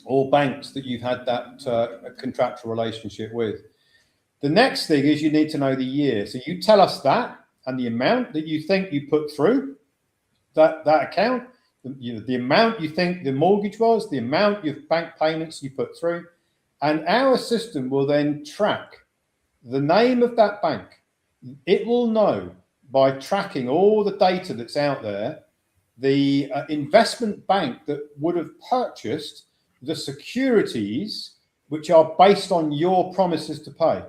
or banks that you've had that contractual relationship with. The next thing is you need to know the year. So you tell us that and the amount that you think you put through that account, the amount you think the mortgage was, the amount of bank payments you put through, and our system will then track the name of that bank. It will know by tracking all the data that's out there, the investment bank that would have purchased the securities which are based on your promises to pay.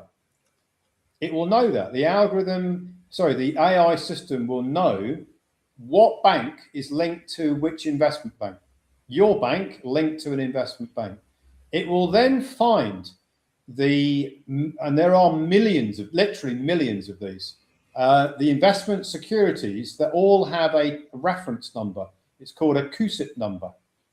It will know that. The AI system will know what bank is linked to which investment bank. Your bank linked to an investment bank. It will then find and there are literally millions of these, the investment securities that all have a reference number. It's called a CUSIP number.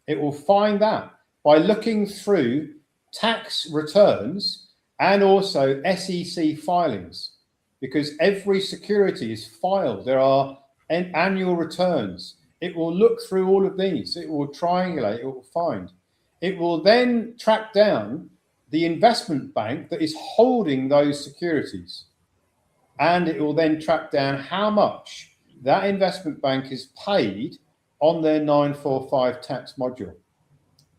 It will find that by looking through tax returns and also SEC filings, because every security is filed. There are annual returns. It will look through all of these. It will triangulate. It will find. It will then track down the investment bank that is holding those securities. And it will then track down how much that investment bank is paid on their 945 tax module.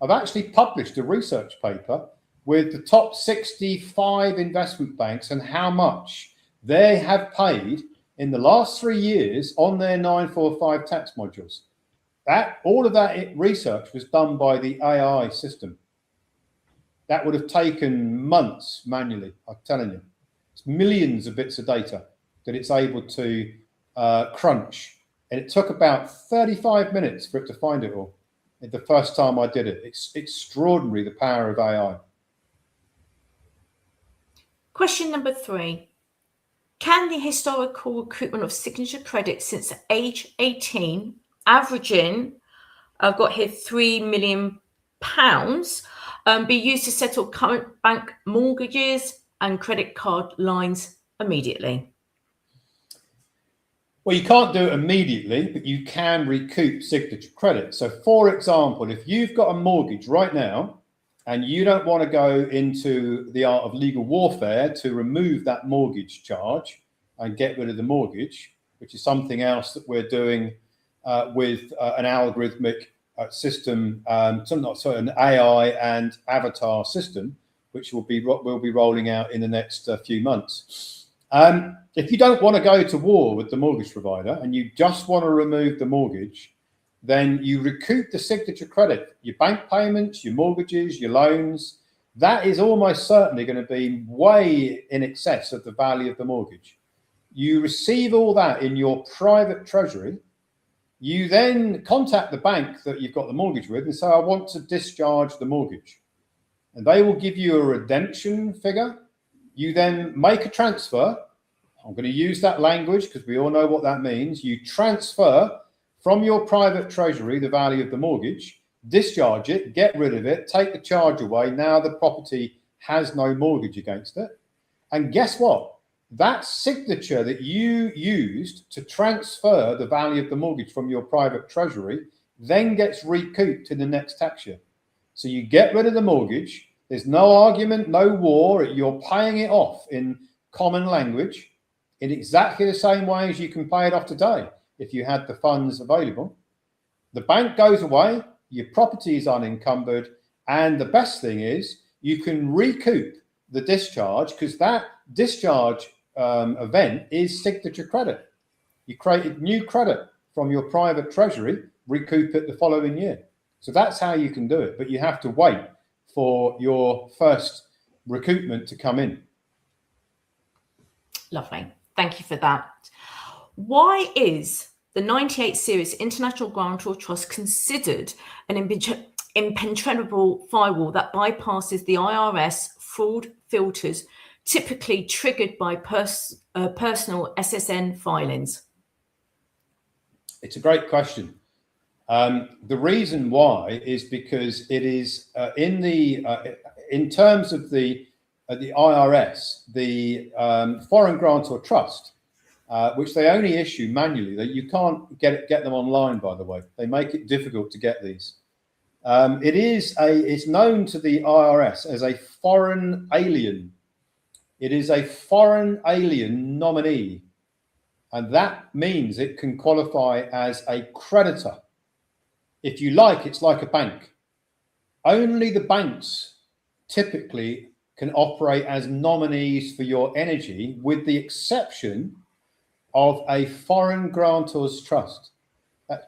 I've actually published a research paper with the top 65 investment banks and how much they have paid in the last 3 years on their 945 tax modules. All of that research was done by the AI system. That would have taken months manually, I'm telling you. It's millions of bits of data that it's able to crunch. And it took about 35 minutes for it to find it all. The first time I did it. It's extraordinary, the power of AI. Question number 3. Can the historical recoupment of signature credit since age 18, averaging, I've got here £3 million, be used to settle current bank mortgages and credit card lines immediately? Well, you can't do it immediately, but you can recoup signature credit. So, for example, if you've got a mortgage right now and you don't want to go into the art of legal warfare to remove that mortgage charge and get rid of the mortgage, which is something else that we're doing with an algorithmic system, an AI and avatar system, which we'll be rolling out in the next few months. If you don't want to go to war with the mortgage provider and you just want to remove the mortgage, then you recoup the signature credit, your bank payments, your mortgages, your loans. That is almost certainly going to be way in excess of the value of the mortgage. You receive all that in your private treasury. You then contact the bank that you've got the mortgage with and say, I want to discharge the mortgage. And they will give you a redemption figure. You then make a transfer. I'm going to use that language because we all know what that means. You transfer from your private treasury the value of the mortgage, discharge it, get rid of it, take the charge away. Now the property has no mortgage against it. And guess what? That signature that you used to transfer the value of the mortgage from your private treasury then gets recouped in the next tax year. So you get rid of the mortgage. There's no argument, no war. You're paying it off in common language in exactly the same way as you can pay it off today if you had the funds available. The bank goes away, your property is unencumbered, and the best thing is you can recoup the discharge because that discharge event is signature credit. You created new credit from your private treasury, recoup it the following year. So that's how you can do it, but you have to wait for your first recoupment to come in. Lovely. Thank you for that. Why is the 98 series International Grantor Trust considered an impenetrable firewall that bypasses the IRS fraud filters typically triggered by personal SSN filings? It's a great question. The reason why is because it is in terms of the IRS, the foreign grantor trust, which they only issue manually. That you can't get them online, by the way. They make it difficult to get these. It's known to the IRS as a foreign alien. It is a foreign alien nominee, and that means it can qualify as a creditor. If you like, it's like a bank. Only the banks typically can operate as nominees for your energy, with the exception of a foreign grantor's trust.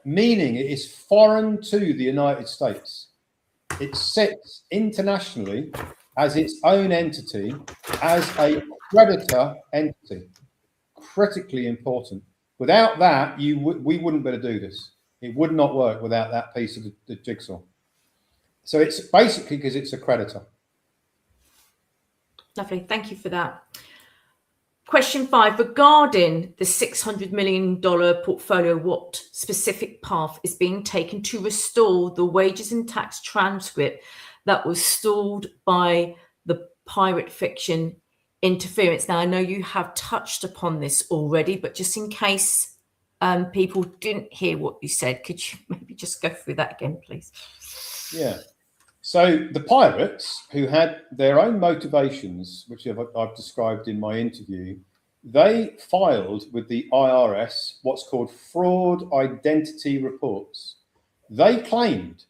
Meaning it is foreign to the United States. It sits internationally as its own entity, as a creditor entity. Critically important. Without that, we wouldn't be able to do this. It would not work without that piece of the jigsaw. So it's basically because it's a creditor. Lovely. Thank you for that. Question 5, regarding the $600 million portfolio, what specific path is being taken to restore the wages and tax transcript that was stalled by the pirate fiction interference? Now, I know you have touched upon this already, but just in case people didn't hear what you said, could you maybe just go through that again, please? Yeah. So the pirates, who had their own motivations, which I've described in my interview, they filed with the IRS what's called fraud identity reports. They claimed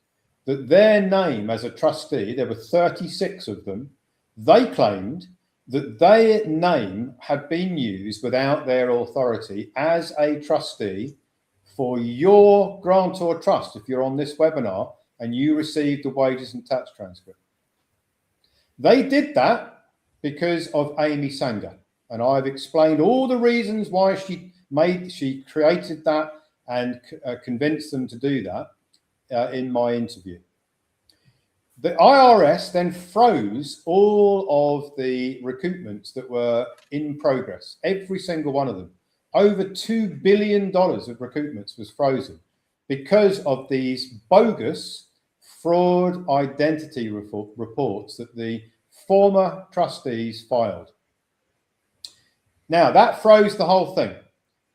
that their name as a trustee, there were 36 of them, they claimed that their name had been used without their authority as a trustee for your grantor trust, if you're on this webinar, and you received the wages and tax transcript. They did that because of Amy Sanger. And I've explained all the reasons why she created that and convinced them to do that in my interview. The IRS then froze all of the recoupments that were in progress, every single one of them. Over $2 billion of recoupments was frozen because of these bogus fraud identity reports that the former trustees filed. Now, that froze the whole thing,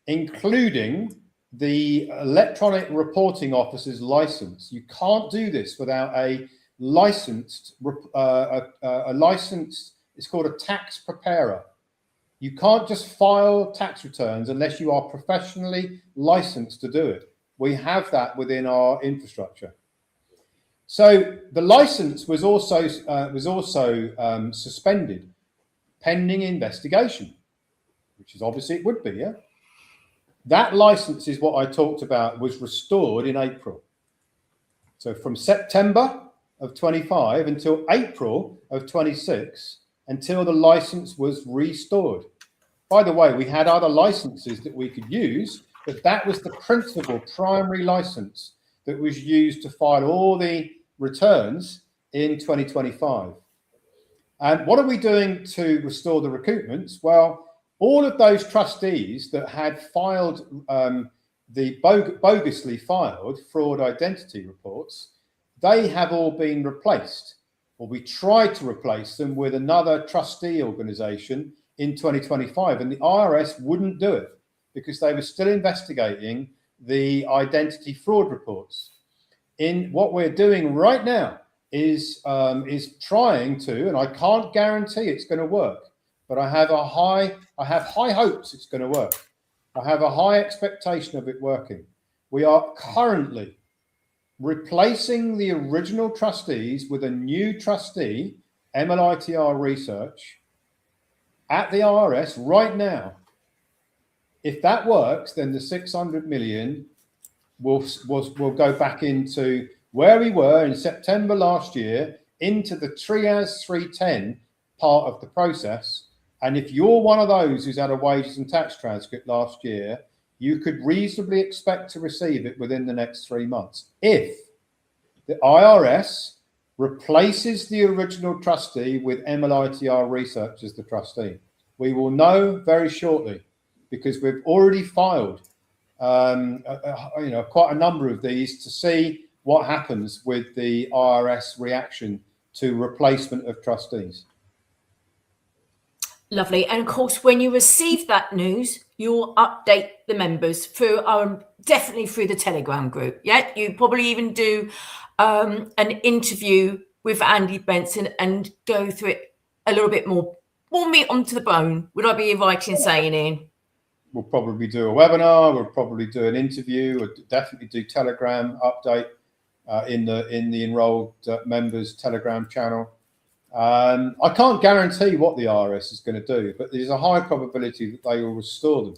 including the electronic reporting officer's license. You can't do this without a licensed, it's called a tax preparer. You can't just file tax returns unless you are professionally licensed to do it. We have that within our infrastructure. So the license was also suspended pending investigation, which is obviously it would be, yeah? That license is what I talked about, was restored in April. So from September of 25 until April of 26, until the license was restored. By the way, we had other licenses that we could use, but that was the principal primary license that was used to file all the returns in 2025. And what are we doing to restore the recoupments? Well, all of those trustees that had filed the bogusly filed fraud identity reports, they have all been replaced, or we tried to replace them with another trustee organization in 2025, and the IRS wouldn't do it because they were still investigating the identity fraud reports. In what we're doing right now is trying to, and I can't guarantee it's going to work, but I have high hopes it's going to work. I have a high expectation of it working. We are currently replacing the original trustees with a new trustee, MLITR Research, at the IRS right now. If that works, then the 600 million will go back into where we were in September last year, into the Trias 310 part of the process. And if you're one of those who's had a wages and tax transcript last year, you could reasonably expect to receive it within the next 3 months. If the IRS replaces the original trustee with MLITR Research as the trustee, we will know very shortly, because we've already filed quite a number of these to see what happens with the IRS reaction to replacement of trustees. Lovely. And of course, when you receive that news, you'll update the members through definitely through the Telegram group. Yeah, you probably even do an interview with Andy Benson and go through it a little bit more meat onto the bone. Would I be right in saying, Ian? We'll probably do a webinar. We'll probably do an interview. We'll definitely do Telegram update in the enrolled members Telegram channel. I can't guarantee what the IRS is going to do, but there's a high probability that they will restore them.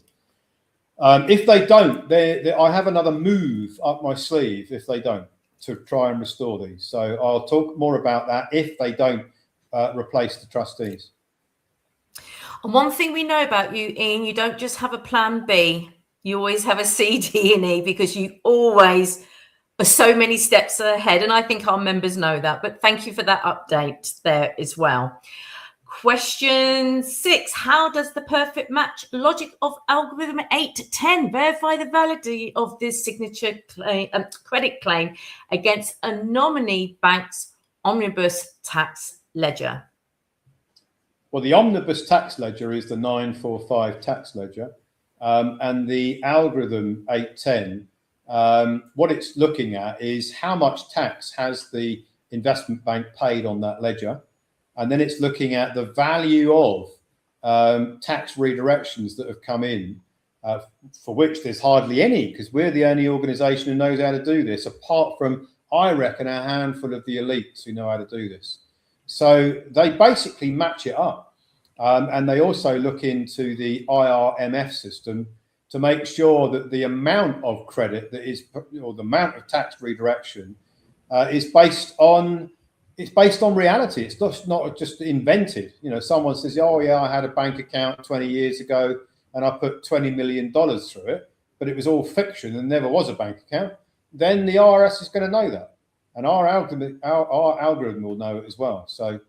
If they don't, I have another move up my sleeve if they don't, to try and restore these. So I'll talk more about that if they don't replace the trustees. And one thing we know about you, Ian, you don't just have a plan B. You always have a C, D, and E, because you always are so many steps ahead. And I think our members know that. But thank you for that update there as well. Question 6. How does the perfect match logic of algorithm 810 verify the validity of this signature credit claim against a nominee bank's omnibus tax ledger? Well, the omnibus tax ledger is the 945 tax ledger, and the algorithm 810, what it's looking at is how much tax has the investment bank paid on that ledger. And then it's looking at the value of tax redirections that have come in, for which there's hardly any, because we're the only organization who knows how to do this, apart from, I reckon, a handful of the elites who know how to do this. So they basically match it up. And they also look into the IRMF system to make sure that the amount of credit that is, or the amount of tax redirection is based on reality. It's not just invented. You know, someone says, oh yeah, I had a bank account 20 years ago and I put $20 million through it, but it was all fiction and never was a bank account. Then the IRS is going to know that. And our algorithm will know it as well. So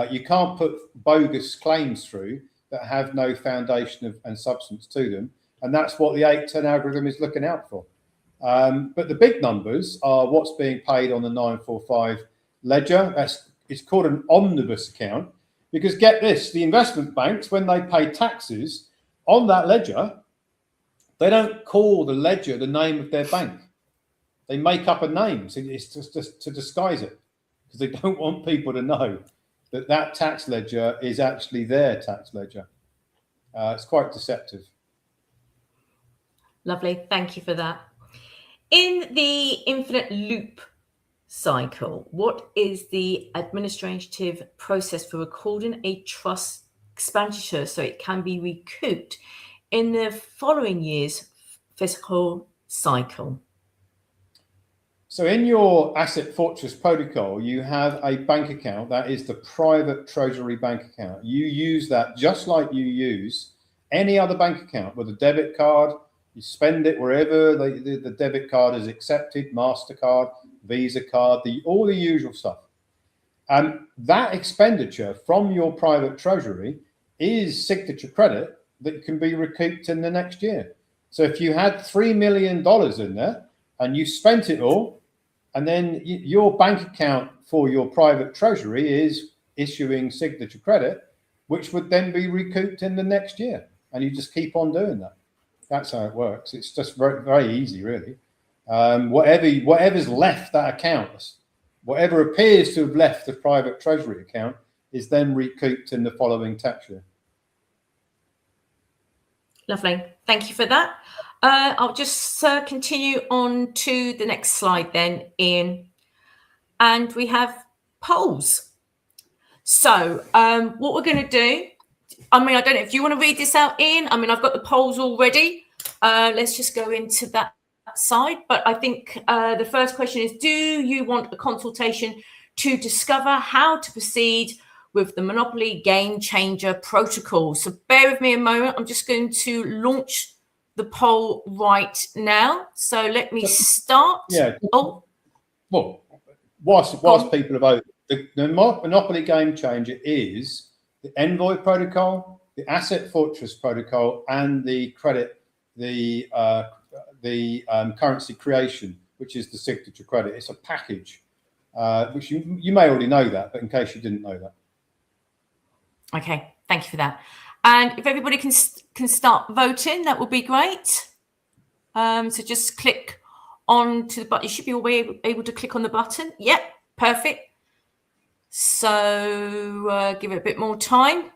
you can't put bogus claims through that have no foundation and substance to them. And that's what the 810 algorithm is looking out for. But the big numbers are what's being paid on the 945 ledger. It's called an omnibus account, because get this, the investment banks, when they pay taxes on that ledger, they don't call the ledger the name of their bank. They make up a name. So it's just to disguise it, because they don't want people to know that that tax ledger is actually their tax ledger. It's quite deceptive. Lovely. Thank you for that. In the infinite loop cycle, what is the administrative process for recording a trust expenditure so it can be recouped in the following year's fiscal cycle? So in your Asset Fortress protocol, you have a bank account that is the private treasury bank account. You use that just like you use any other bank account with a debit card. You spend it wherever the debit card is accepted, MasterCard, Visa card, all the usual stuff. And that expenditure from your private treasury is signature credit that can be recouped in the next year. So if you had $3 million in there and you spent it all, and then your bank account for your private treasury is issuing signature credit, which would then be recouped in the next year. And you just keep on doing that. That's how it works. It's just very, very easy, really. Whatever's left that account, whatever appears to have left the private treasury account, is then recouped in the following tax year. Lovely. Thank you for that. I'll just continue on to the next slide then, Ian. And we have polls. So what we're going to do, I mean, I don't know if you want to read this out, Ian. I mean, I've got the polls already. Let's just go into that side. But I think the first question is, do you want a consultation to discover how to proceed with the Monopoly Game Changer protocol? So bear with me a moment. I'm just going to launch the poll right now. So let me start. Yeah. Oh. Well, whilst people have voted, the Monopoly Game Changer is the Envoy protocol, the Asset Fortress protocol, and the currency creation, which is the signature credit. It's a package, which you may already know that, but in case you didn't know that. Okay, thank you for that. And if everybody can start voting, that would be great. So just click on to the button. You should be able to click on the button. Yep, perfect. So give it a bit more time.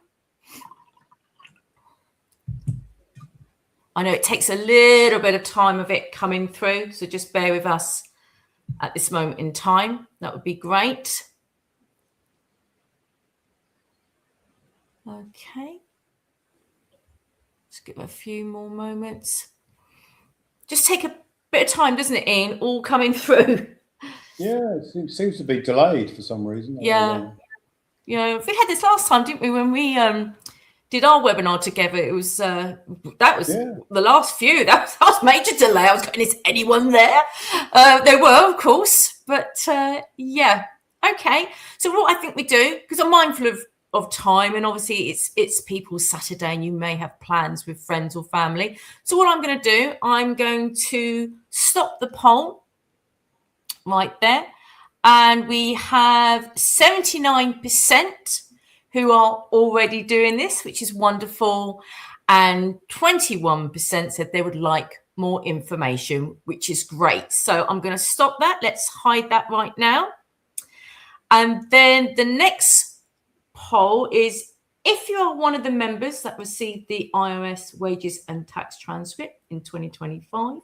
I know it takes a little bit of time of it coming through, so just bear with us at this moment in time. That would be great. Okay. Let's give it a few more moments. Just take a bit of time, doesn't it, Ian? All coming through. Yeah, it seems to be delayed for some reason. Yeah. You know, we had this last time, didn't we, when we did our webinar together. It was that was Yeah. the last few. That was major delay. I was going, is anyone there? There were, of course, but yeah. Okay. So what I think we do, because I'm mindful of time, and obviously it's people's Saturday, and you may have plans with friends or family. So what I'm going to do, I'm going to stop the poll right there, and we have 79% who are already doing this, which is wonderful. And 21% said they would like more information, which is great. So I'm going to stop that. Let's hide that right now. And then the next poll is, if you are one of the members that received the IRS wages and tax transcript in 2025,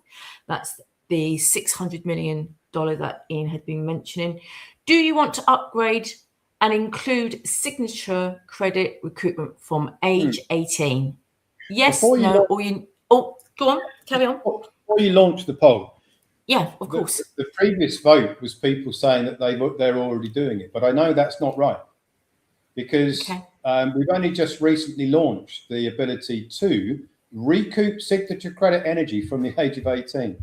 that's the $600 million that Ian had been mentioning, do you want to upgrade and include signature credit recoupment from age 18? Yes, no, or you... Oh, go on, carry on. Before you launch the poll. Yeah, of course. The previous vote was people saying that they're already doing it, but I know that's not right, because we've only just recently launched the ability to recoup signature credit energy from the age of 18.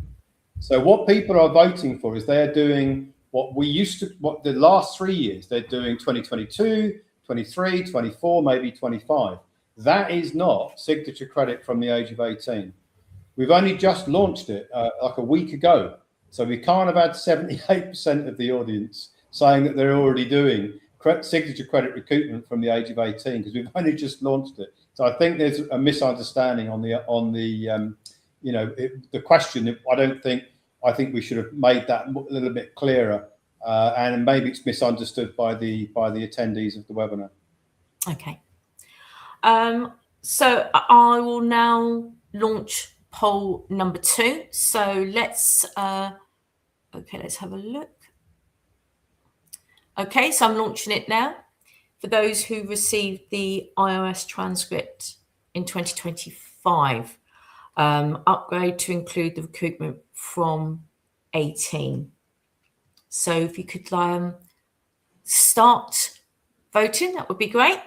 So what people are voting for is they're doing what the last 3 years, they're doing 2022, 23, 24, maybe 25. That is not signature credit from the age of 18. We've only just launched it like a week ago. So we can't have had 78% of the audience saying that they're already doing signature credit recoupment from the age of 18, because we've only just launched it. So I think there's a misunderstanding on the the question. I think we should have made that a little bit clearer, and maybe it's misunderstood by the attendees of the webinar. Okay. So I will now launch poll number 2. So let's have a look. Okay, so I'm launching it now. For those who received the IRS transcript in 2025, upgrade to include the recoupment from 18. So if you could start voting, that would be great.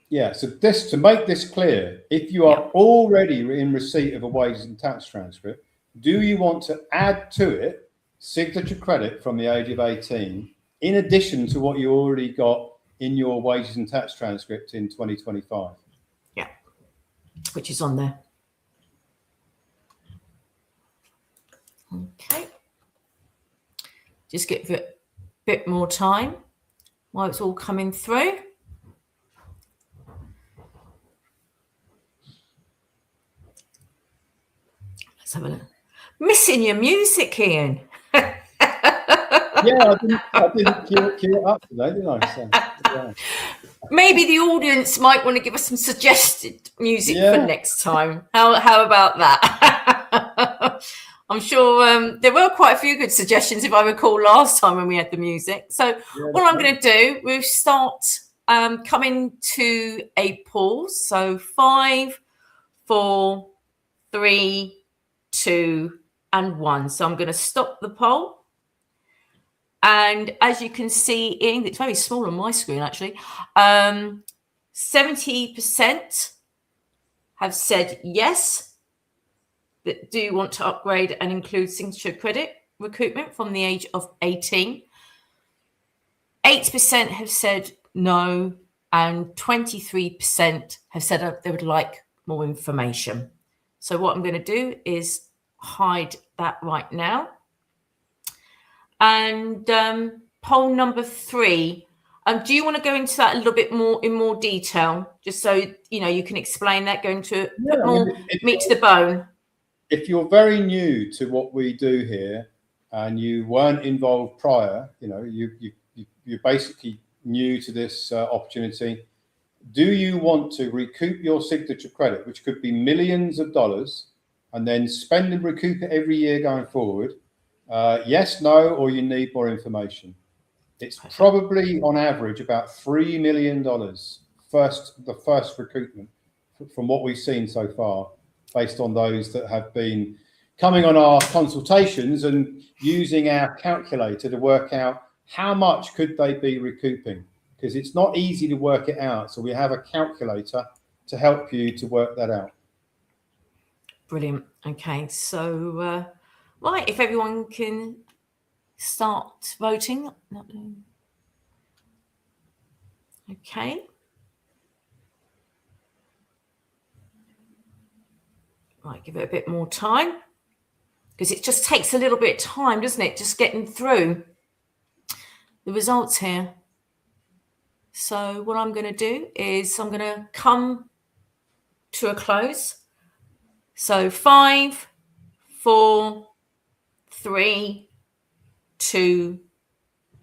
Yeah, so to make this clear, if you are already in receipt of a wages and tax transcript, do you want to add to it signature credit from the age of 18, in addition to what you already got in your wages and tax transcript in 2025? Yeah, which is on there. Okay. Just give it a bit more time while it's all coming through. Let's have a look. Missing your music, Ian. Yeah, I didn't queue it up today, did I? So, yeah. Maybe the audience might want to give us some suggested music for next time. How about that? I'm sure there were quite a few good suggestions, if I recall, last time when we had the music. So what I'm going to do, we'll start coming to a pause. So 5, 4, 3, 2, and 1. So I'm going to stop the poll. And as you can see, it's very small on my screen, actually. 70% have said yes, that do want to upgrade and include signature credit recoupment from the age of 18. 8% have said no, and 23% have said they would like more information. So what I'm going to do is hide that right now. And poll number 3, do you want to go into that a little bit more in more detail, just so you can explain that, going to more meat to the bone? If you're very new to what we do here and you weren't involved prior, you're basically new to this opportunity. Do you want to recoup your signature credit, which could be millions of dollars, and then spend and recoup it every year going forward? Yes, no, or you need more information. It's probably on average about $3 million the first recoupment from what we've seen so far, based on those that have been coming on our consultations and using our calculator to work out how much could they be recouping, because it's not easy to work it out. So we have a calculator to help you to work that out. Brilliant. Okay, so right, if everyone can start voting. Okay. Right, give it a bit more time, because it just takes a little bit of time, doesn't it? Just getting through the results here. So what I'm going to do is I'm going to come to a close. So 5, 4, 3, 2,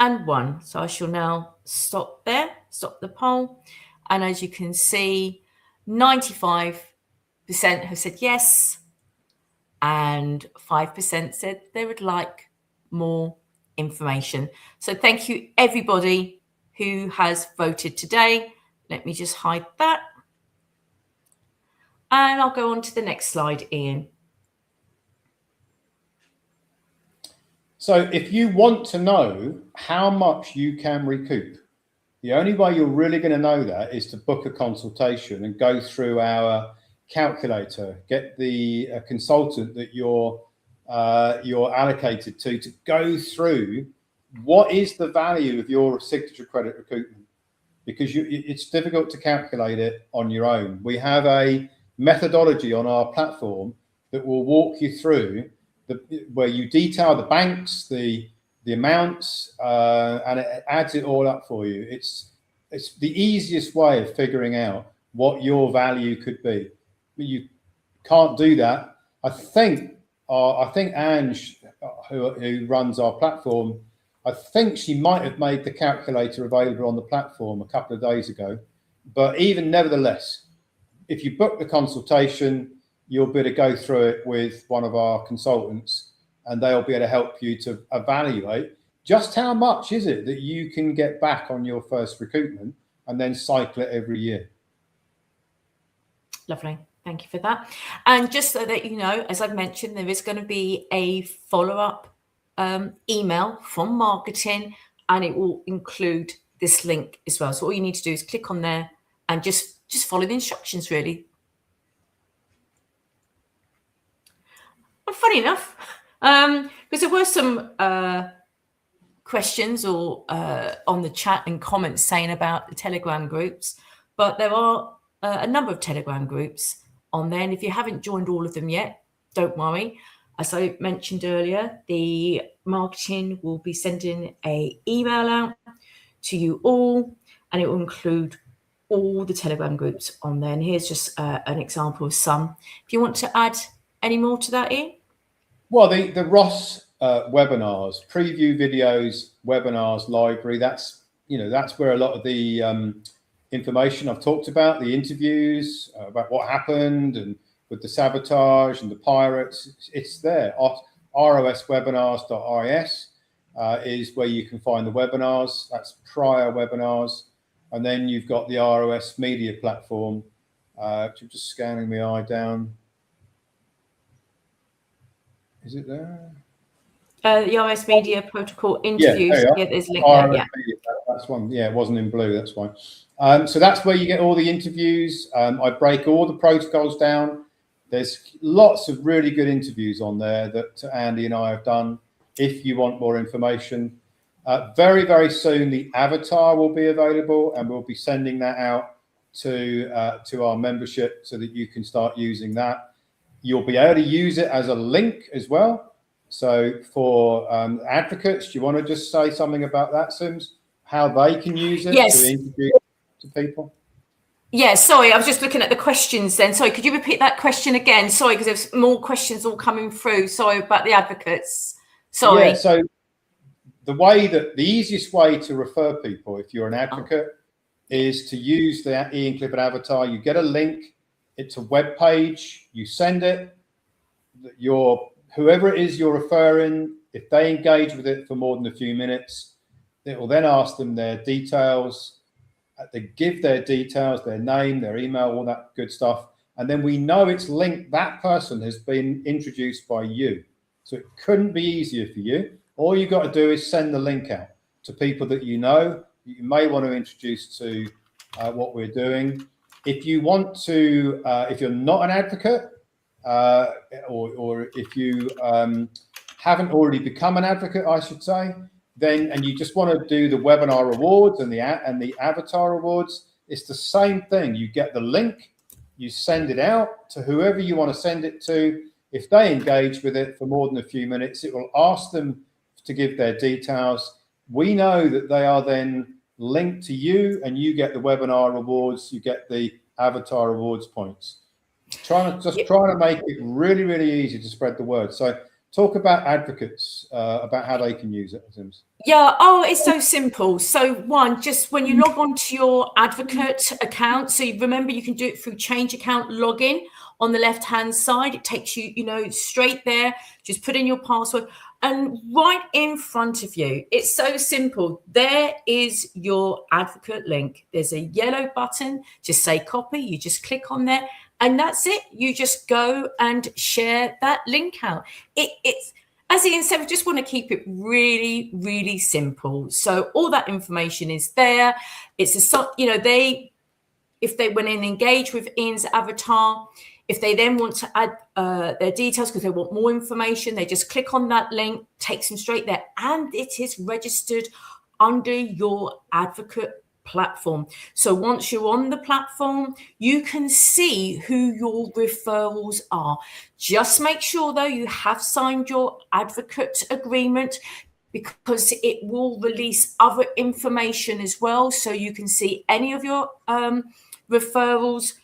and 1. So I shall now stop there, stop the poll. And as you can see, 95% have said yes, and 5% said they would like more information. So thank you, everybody who has voted today. Let me just hide that. And I'll go on to the next slide, Ian. So if you want to know how much you can recoup, the only way you're really going to know that is to book a consultation and go through our calculator, get the consultant that you're allocated to go through what is the value of your signature credit recoupment, because it's difficult to calculate it on your own. We have a methodology on our platform that will walk you through where you detail the banks, the amounts, and it adds it all up for you. It's the easiest way of figuring out what your value could be. But you can't do that. I think Ange, who runs our platform, I think she might have made the calculator available on the platform a couple of days ago. But even nevertheless, if you book the consultation, you'll be able to go through it with one of our consultants, and they'll be able to help you to evaluate just how much is it that you can get back on your first recoupment, and then cycle it every year. Lovely. Thank you for that. And just so that you know, as I've mentioned, there is going to be a follow-up email from marketing, and it will include this link as well. So all you need to do is click on there and just follow the instructions, really. And funny enough, because there were some questions or on the chat and comments saying about the Telegram groups, but there are a number of Telegram groups on there. And if you haven't joined all of them yet, don't worry. As I mentioned earlier, the marketing will be sending an email out to you all, and it will include all the Telegram groups on there. And here's just an example of some. If you want to add any more to that, Ian? Well, the Ross webinars, preview videos, webinars, library, that's where a lot of the information I've talked about, the interviews, about what happened and with the sabotage and the pirates, it's there. roswebinars.is is where you can find the webinars. That's prior webinars. And then you've got the ROS media platform, which I'm just scanning my eye down. Is it there? The ROS media protocol interviews. Yeah, there's a link there. Yeah. Media, that's one. Yeah, it wasn't in blue. That's why. So that's where you get all the interviews. I break all the protocols down. There's lots of really good interviews on there that Andy and I have done. If you want more information, very, very soon the avatar will be available, and we'll be sending that out to our membership so that you can start using that. You'll be able to use it as a link as well. So for advocates, do you want to just say something about that, Sims? How they can use it to introduce to people? Yeah, sorry, I was just looking at the questions then. Sorry, could you repeat that question again? Sorry, because there's more questions all coming through. Sorry about the advocates. Sorry. Yeah, so the easiest way to refer people, if you're an advocate, is to use the Ian Clifford avatar. You get a link, it's a web page, you send it, whoever it is you're referring, if they engage with it for more than a few minutes, it will then ask them their details. They give their details, their name, their email, all that good stuff. And then we know it's linked, that person has been introduced by you. So it couldn't be easier for you. All you got to do is send the link out to people that you know, you may want to introduce to what we're doing. If you want to, if you're not an advocate, or if you haven't already become an advocate, I should say, then, and you just want to do the webinar rewards and the avatar rewards, it's the same thing. You get the link, you send it out to whoever you want to send it to. If they engage with it for more than a few minutes, it will ask them to give their details. We know that they are then linked to you, and you get the webinar rewards, you get the avatar rewards points. Trying to make it really, really easy to spread the word. So talk about advocates, about how they can use it, Sims. Yeah, it's so simple. So one, just when you log on to your advocate account, so you remember you can do it through change account login on the left hand side. It takes you, straight there. Just put in your password, and right in front of you, it's so simple. There is your advocate link. There's a yellow button, just say copy. You just click on there, and that's it. You just go and share that link out. It's, as Ian said, we just want to keep it really, really simple. So all that information is there. It's if they went in and engage with Ian's avatar, if they then want to add their details because they want more information, they just click on that link, takes them straight there, and it is registered under your advocate platform. So once you're on the platform, you can see who your referrals are. Just make sure though you have signed your advocate agreement, because it will release other information as well. So you can see any of your referrals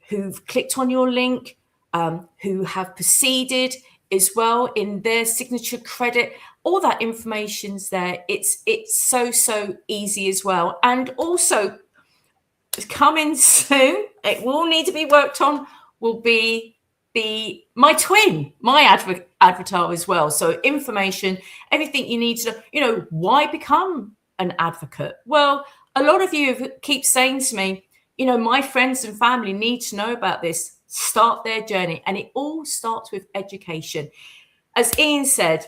who've clicked on your link, who have proceeded as well in their signature credit. All that information's there. It's so easy as well. And also coming soon, it will need to be worked on, will be my twin, my avatar as well. So information, everything you need to know. Why become an advocate? Well, a lot of you keep saying to me, my friends and family need to know about this, start their journey. And it all starts with education. As Ian said,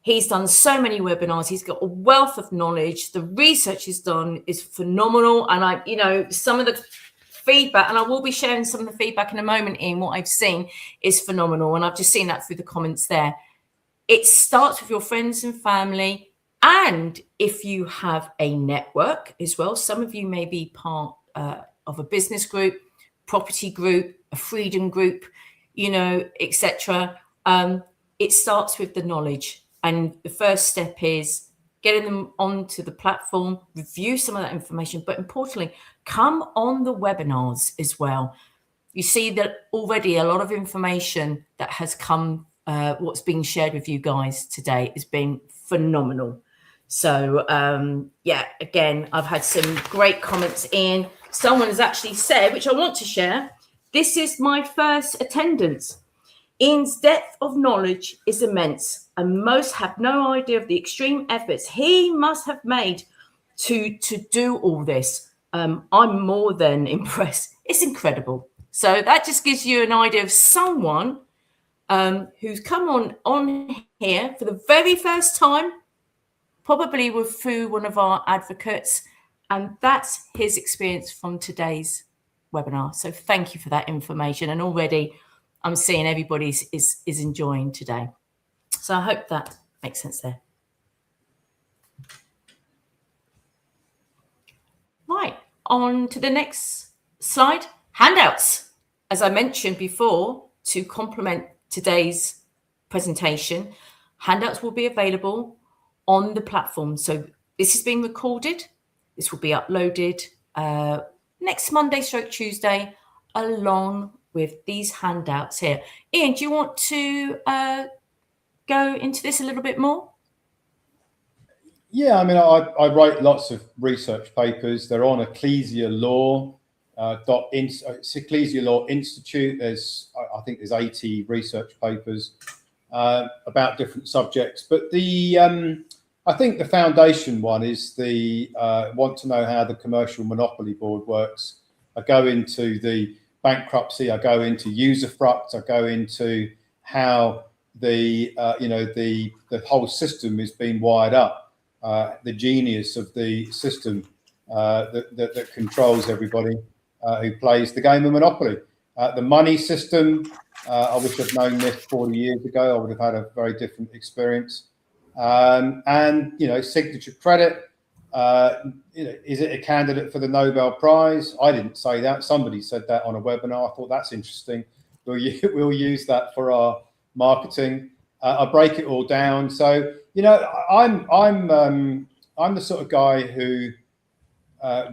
he's done so many webinars. He's got a wealth of knowledge. The research he's done is phenomenal. And some of the feedback, and I will be sharing some of the feedback in a moment, Ian, what I've seen is phenomenal. And I've just seen that through the comments there. It starts with your friends and family. And if you have a network as well, some of you may be part of a business group, property group, a freedom group, etc. It starts with the knowledge. And the first step is getting them onto the platform, review some of that information, but importantly, come on the webinars as well. You see that already a lot of information that has come, what's being shared with you guys today has been phenomenal. So, again, I've had some great comments in. Someone has actually said, which I want to share, this is my first attendance. Ian's depth of knowledge is immense, and most have no idea of the extreme efforts he must have made to do all this. I'm more than impressed. It's incredible. So that just gives you an idea of someone who's come on here for the very first time, probably through one of our advocates, and that's his experience from today's webinar. So thank you for that information, and already I'm seeing everybody is enjoying today. So I hope that makes sense there. Right, on to the next slide. Handouts. As I mentioned before, to complement today's presentation, handouts will be available on the platform. So this is being recorded. This will be uploaded next Monday / Tuesday, along with these handouts here. Ian, do you want to go into this a little bit more? Yeah, I mean, I write lots of research papers. They're on Ecclesia Law. Ecclesia Law Institute. I think there's 80 research papers about different subjects. But I think the foundation one is want to know how the Commercial Monopoly Board works. I go into the bankruptcy. I go into usufruct. I go into how the whole system is being wired up. The genius of the system that controls everybody. who plays the game of Monopoly. The money system, I wish I'd known this 40 years ago. I would have had a very different experience. And, you know, signature credit, you know, is it a candidate for the Nobel Prize? I didn't say that. Somebody said that on a webinar. I thought that's interesting. We'll use that for our marketing. I break it all down. So, you know, I'm the sort of guy who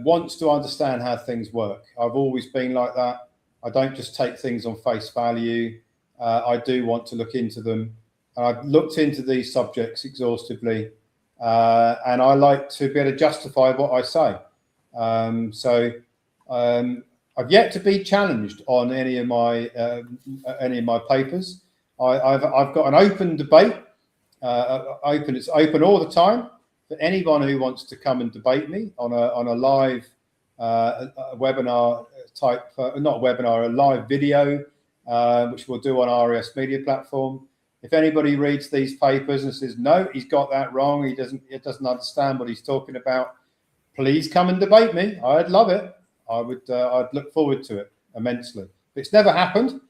wants to understand how things work. I've always been like that. I don't just take things on face value. I do want to look into them. I've looked into these subjects exhaustively, and I like to be able to justify what I say. I've yet to be challenged on any of my papers. I've got an open debate. It's open all the time for anyone who wants to come and debate me on a live webinar type, not webinar, a live video, which we'll do on IRS media platform. If anybody reads these papers and says, no, he's got that wrong, he doesn't understand what he's talking about, please come and debate me. I'd love it. I'd look forward to it immensely. It's never happened.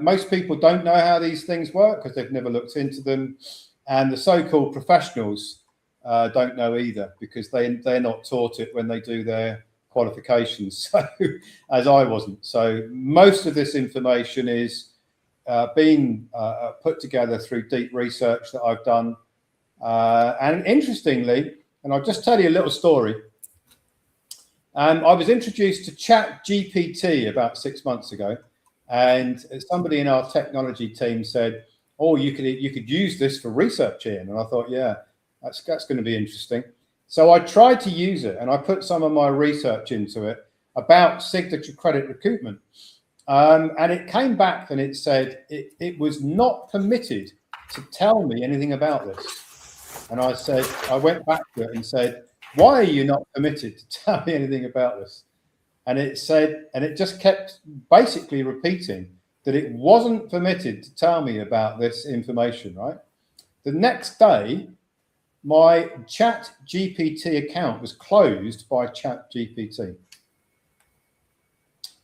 Most people don't know how these things work because they've never looked into them. And the so-called professionals don't know either because they're not taught it when they do their qualifications. So, as I wasn't. So most of this information is being put together through deep research that I've done. And interestingly, and I'll just tell you a little story. I was introduced to ChatGPT about 6 months ago, and somebody in our technology team said, "Oh, you could use this for research, Ian." And I thought, yeah, that's going to be interesting. So I tried to use it, and I put some of my research into it about signature credit recoupment, and it came back and it said it was not permitted to tell me anything about this. And I went back to it and said, why are you not permitted to tell me anything about this? And it said, and it just kept basically repeating that it wasn't permitted to tell me about this information, right? The next day, my ChatGPT account was closed by ChatGPT.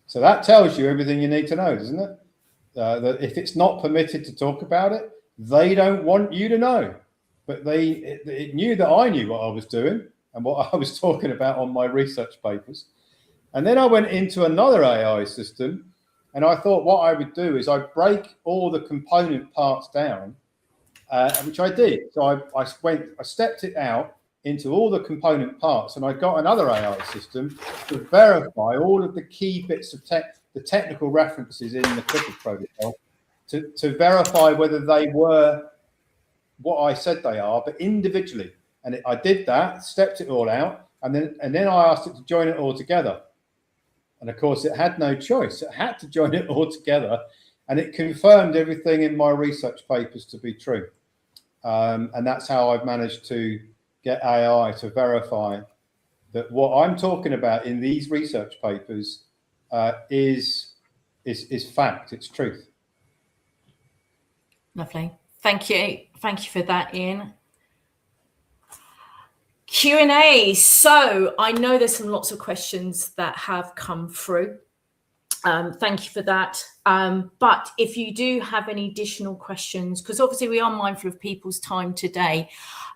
So that tells you everything you need to know, doesn't it? That if it's not permitted to talk about it, they don't want you to know. But it knew that I knew what I was doing and what I was talking about on my research papers. And then I went into another AI system, and I thought what I would do is I'd break all the component parts down, which I did. So I stepped it out into all the component parts, and I got another AI system to verify all of the key bits of the technical references in the Clipper protocol to verify whether they were what I said they are, but individually. And I did that, stepped it all out, and then I asked it to join it all together. And of course, it had no choice. It had to join it all together, and it confirmed everything in my research papers to be true. And that's how I've managed to get AI to verify that what I'm talking about in these research papers is fact. It's truth. Lovely. Thank you for that, Ian. Q&A. So I know there's some lots of questions that have come through. Thank you for that. But if you do have any additional questions, because obviously we are mindful of people's time today,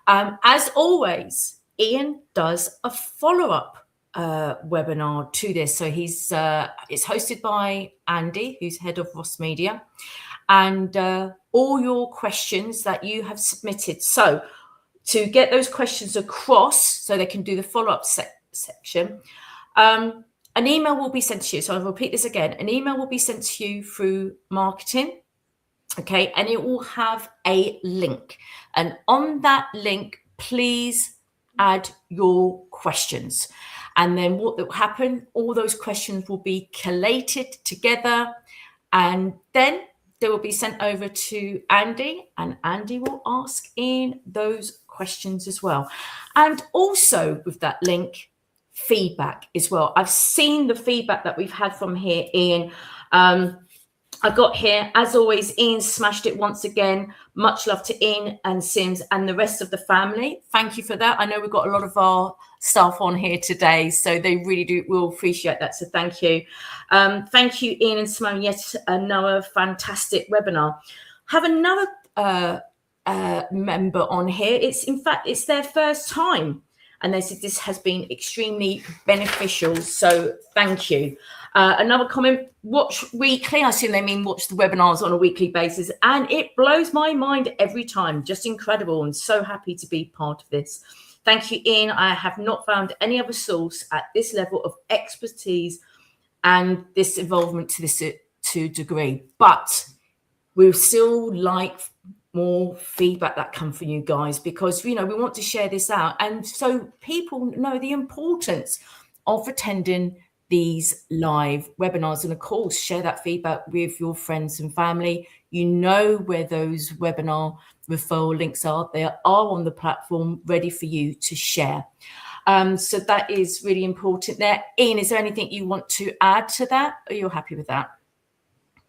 as always, Ian does a follow-up webinar to this. So it's hosted by Andy, who's head of Ross Media, and all your questions that you have submitted. So to get those questions across so they can do the follow-up section, an email will be sent to you. So I'll repeat this again. An email will be sent to you through marketing, okay? And it will have a link. And on that link, please add your questions. And then what will happen, all those questions will be collated together, and then they will be sent over to Andy, and Andy will ask in those questions as well. And also with that link, feedback as well. I've seen the feedback that we've had from here, Ian. I've got here, as always, Ian smashed it once again. Much love to Ian and Sims and the rest of the family. Thank you for that. I know we've got a lot of our staff on here today, so they really will appreciate that. So thank you. Thank you, Ian and Simone. Yet another fantastic webinar. Have another member on here. It's their first time, and they said this has been extremely beneficial. So thank you. Another comment, watch weekly. I assume they mean watch the webinars on a weekly basis. And it blows my mind every time. Just incredible. And so happy to be part of this. Thank you, Ian. I have not found any other source at this level of expertise and this involvement to this degree. But we still like more feedback that come from you guys, because, we want to share this out. And so people know the importance of attending these live webinars, and of course share that feedback with your friends and family. You know where those webinar referral links are. They are on the platform ready for you to share. So that is really important there. Ian, is there anything you want to add to that? Are you happy with that?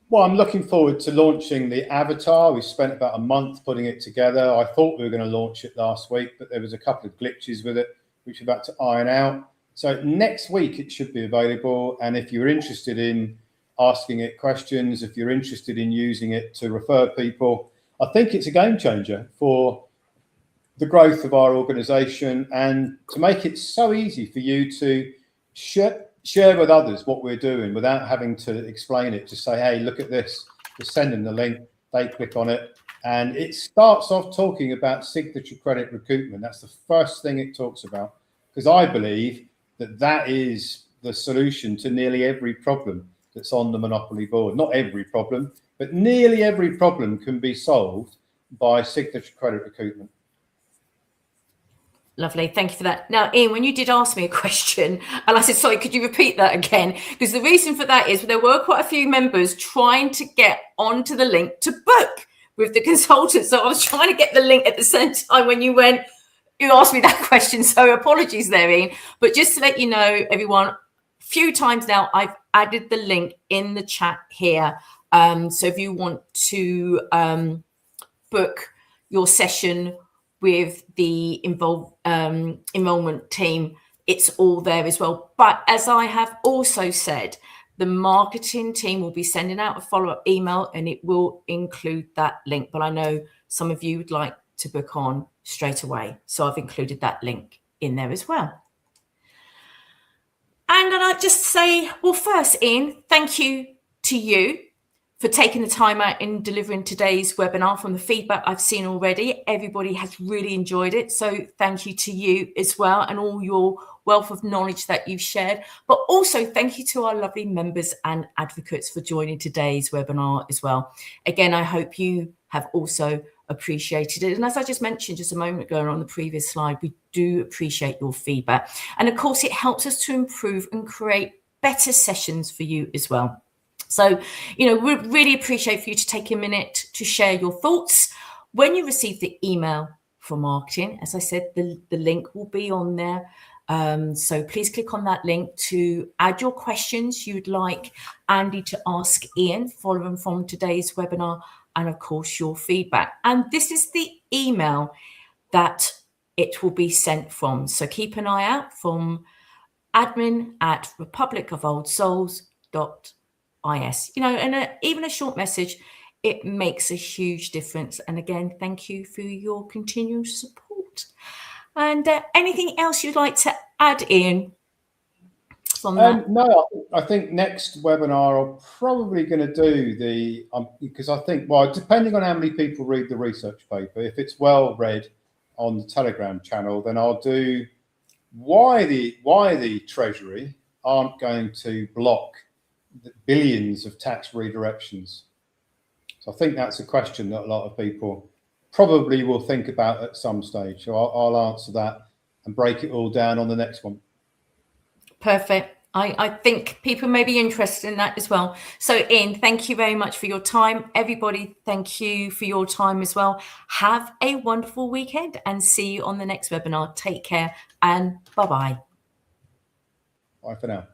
Well, I'm looking forward to launching the avatar. We spent about a month putting it together. I thought we were going to launch it last week, but there was a couple of glitches with it, which we're about to iron out. So next week it should be available. And if you're interested in asking it questions, if you're interested in using it to refer people, I think it's a game changer for the growth of our organization, and to make it so easy for you to share with others what we're doing without having to explain it. Just say, hey, look at this. Just send them the link. They click on it. And it starts off talking about signature credit recoupment. That's the first thing it talks about, because I believe that is the solution to nearly every problem that's on the Monopoly board. Not every problem, but nearly every problem can be solved by signature credit recoupment. Lovely. Thank you for that. Now, Ian, when you did ask me a question, and I said, sorry, could you repeat that again? Because the reason for that is there were quite a few members trying to get onto the link to book with the consultant. So I was trying to get the link at the same time when you asked me that question. So apologies there, Ian. But just to let you know, everyone, a few times now, I've added the link in the chat here. So if you want to book your session with the enrollment team, it's all there as well. But as I have also said, the marketing team will be sending out a follow-up email, and it will include that link. But I know some of you would like to book on straight away, so I've included that link in there as well. And I'd just say, well, first, Ian, thank you to you for taking the time out in delivering today's webinar. From the feedback I've seen already, everybody has really enjoyed it. So thank you to you as well, and all your wealth of knowledge that you've shared. But also thank you to our lovely members and advocates for joining today's webinar as well. Again, I hope you have also appreciated it. And as I just mentioned just a moment ago on the previous slide, we do appreciate your feedback. And of course, it helps us to improve and create better sessions for you as well. So, we'd really appreciate for you to take a minute to share your thoughts. When you receive the email from marketing, as I said, the link will be on there. So please click on that link to add your questions you'd like Andy to ask Ian following from today's webinar, and of course your feedback. And this is the email that it will be sent from. So keep an eye out from admin@republicofoldsouls.is. And even a short message, it makes a huge difference. And again, thank you for your continued support. And anything else you'd like to add, Ian? No, I think next webinar I'm probably going to do because I think, well, depending on how many people read the research paper, if it's well read on the Telegram channel, then I'll do why the Treasury aren't going to block the billions of tax redirections. So I think that's a question that a lot of people probably will think about at some stage. So I'll answer that and break it all down on the next one. Perfect. I think people may be interested in that as well. So Ian, thank you very much for your time. Everybody, thank you for your time as well. Have a wonderful weekend and see you on the next webinar. Take care and bye-bye. Bye for now.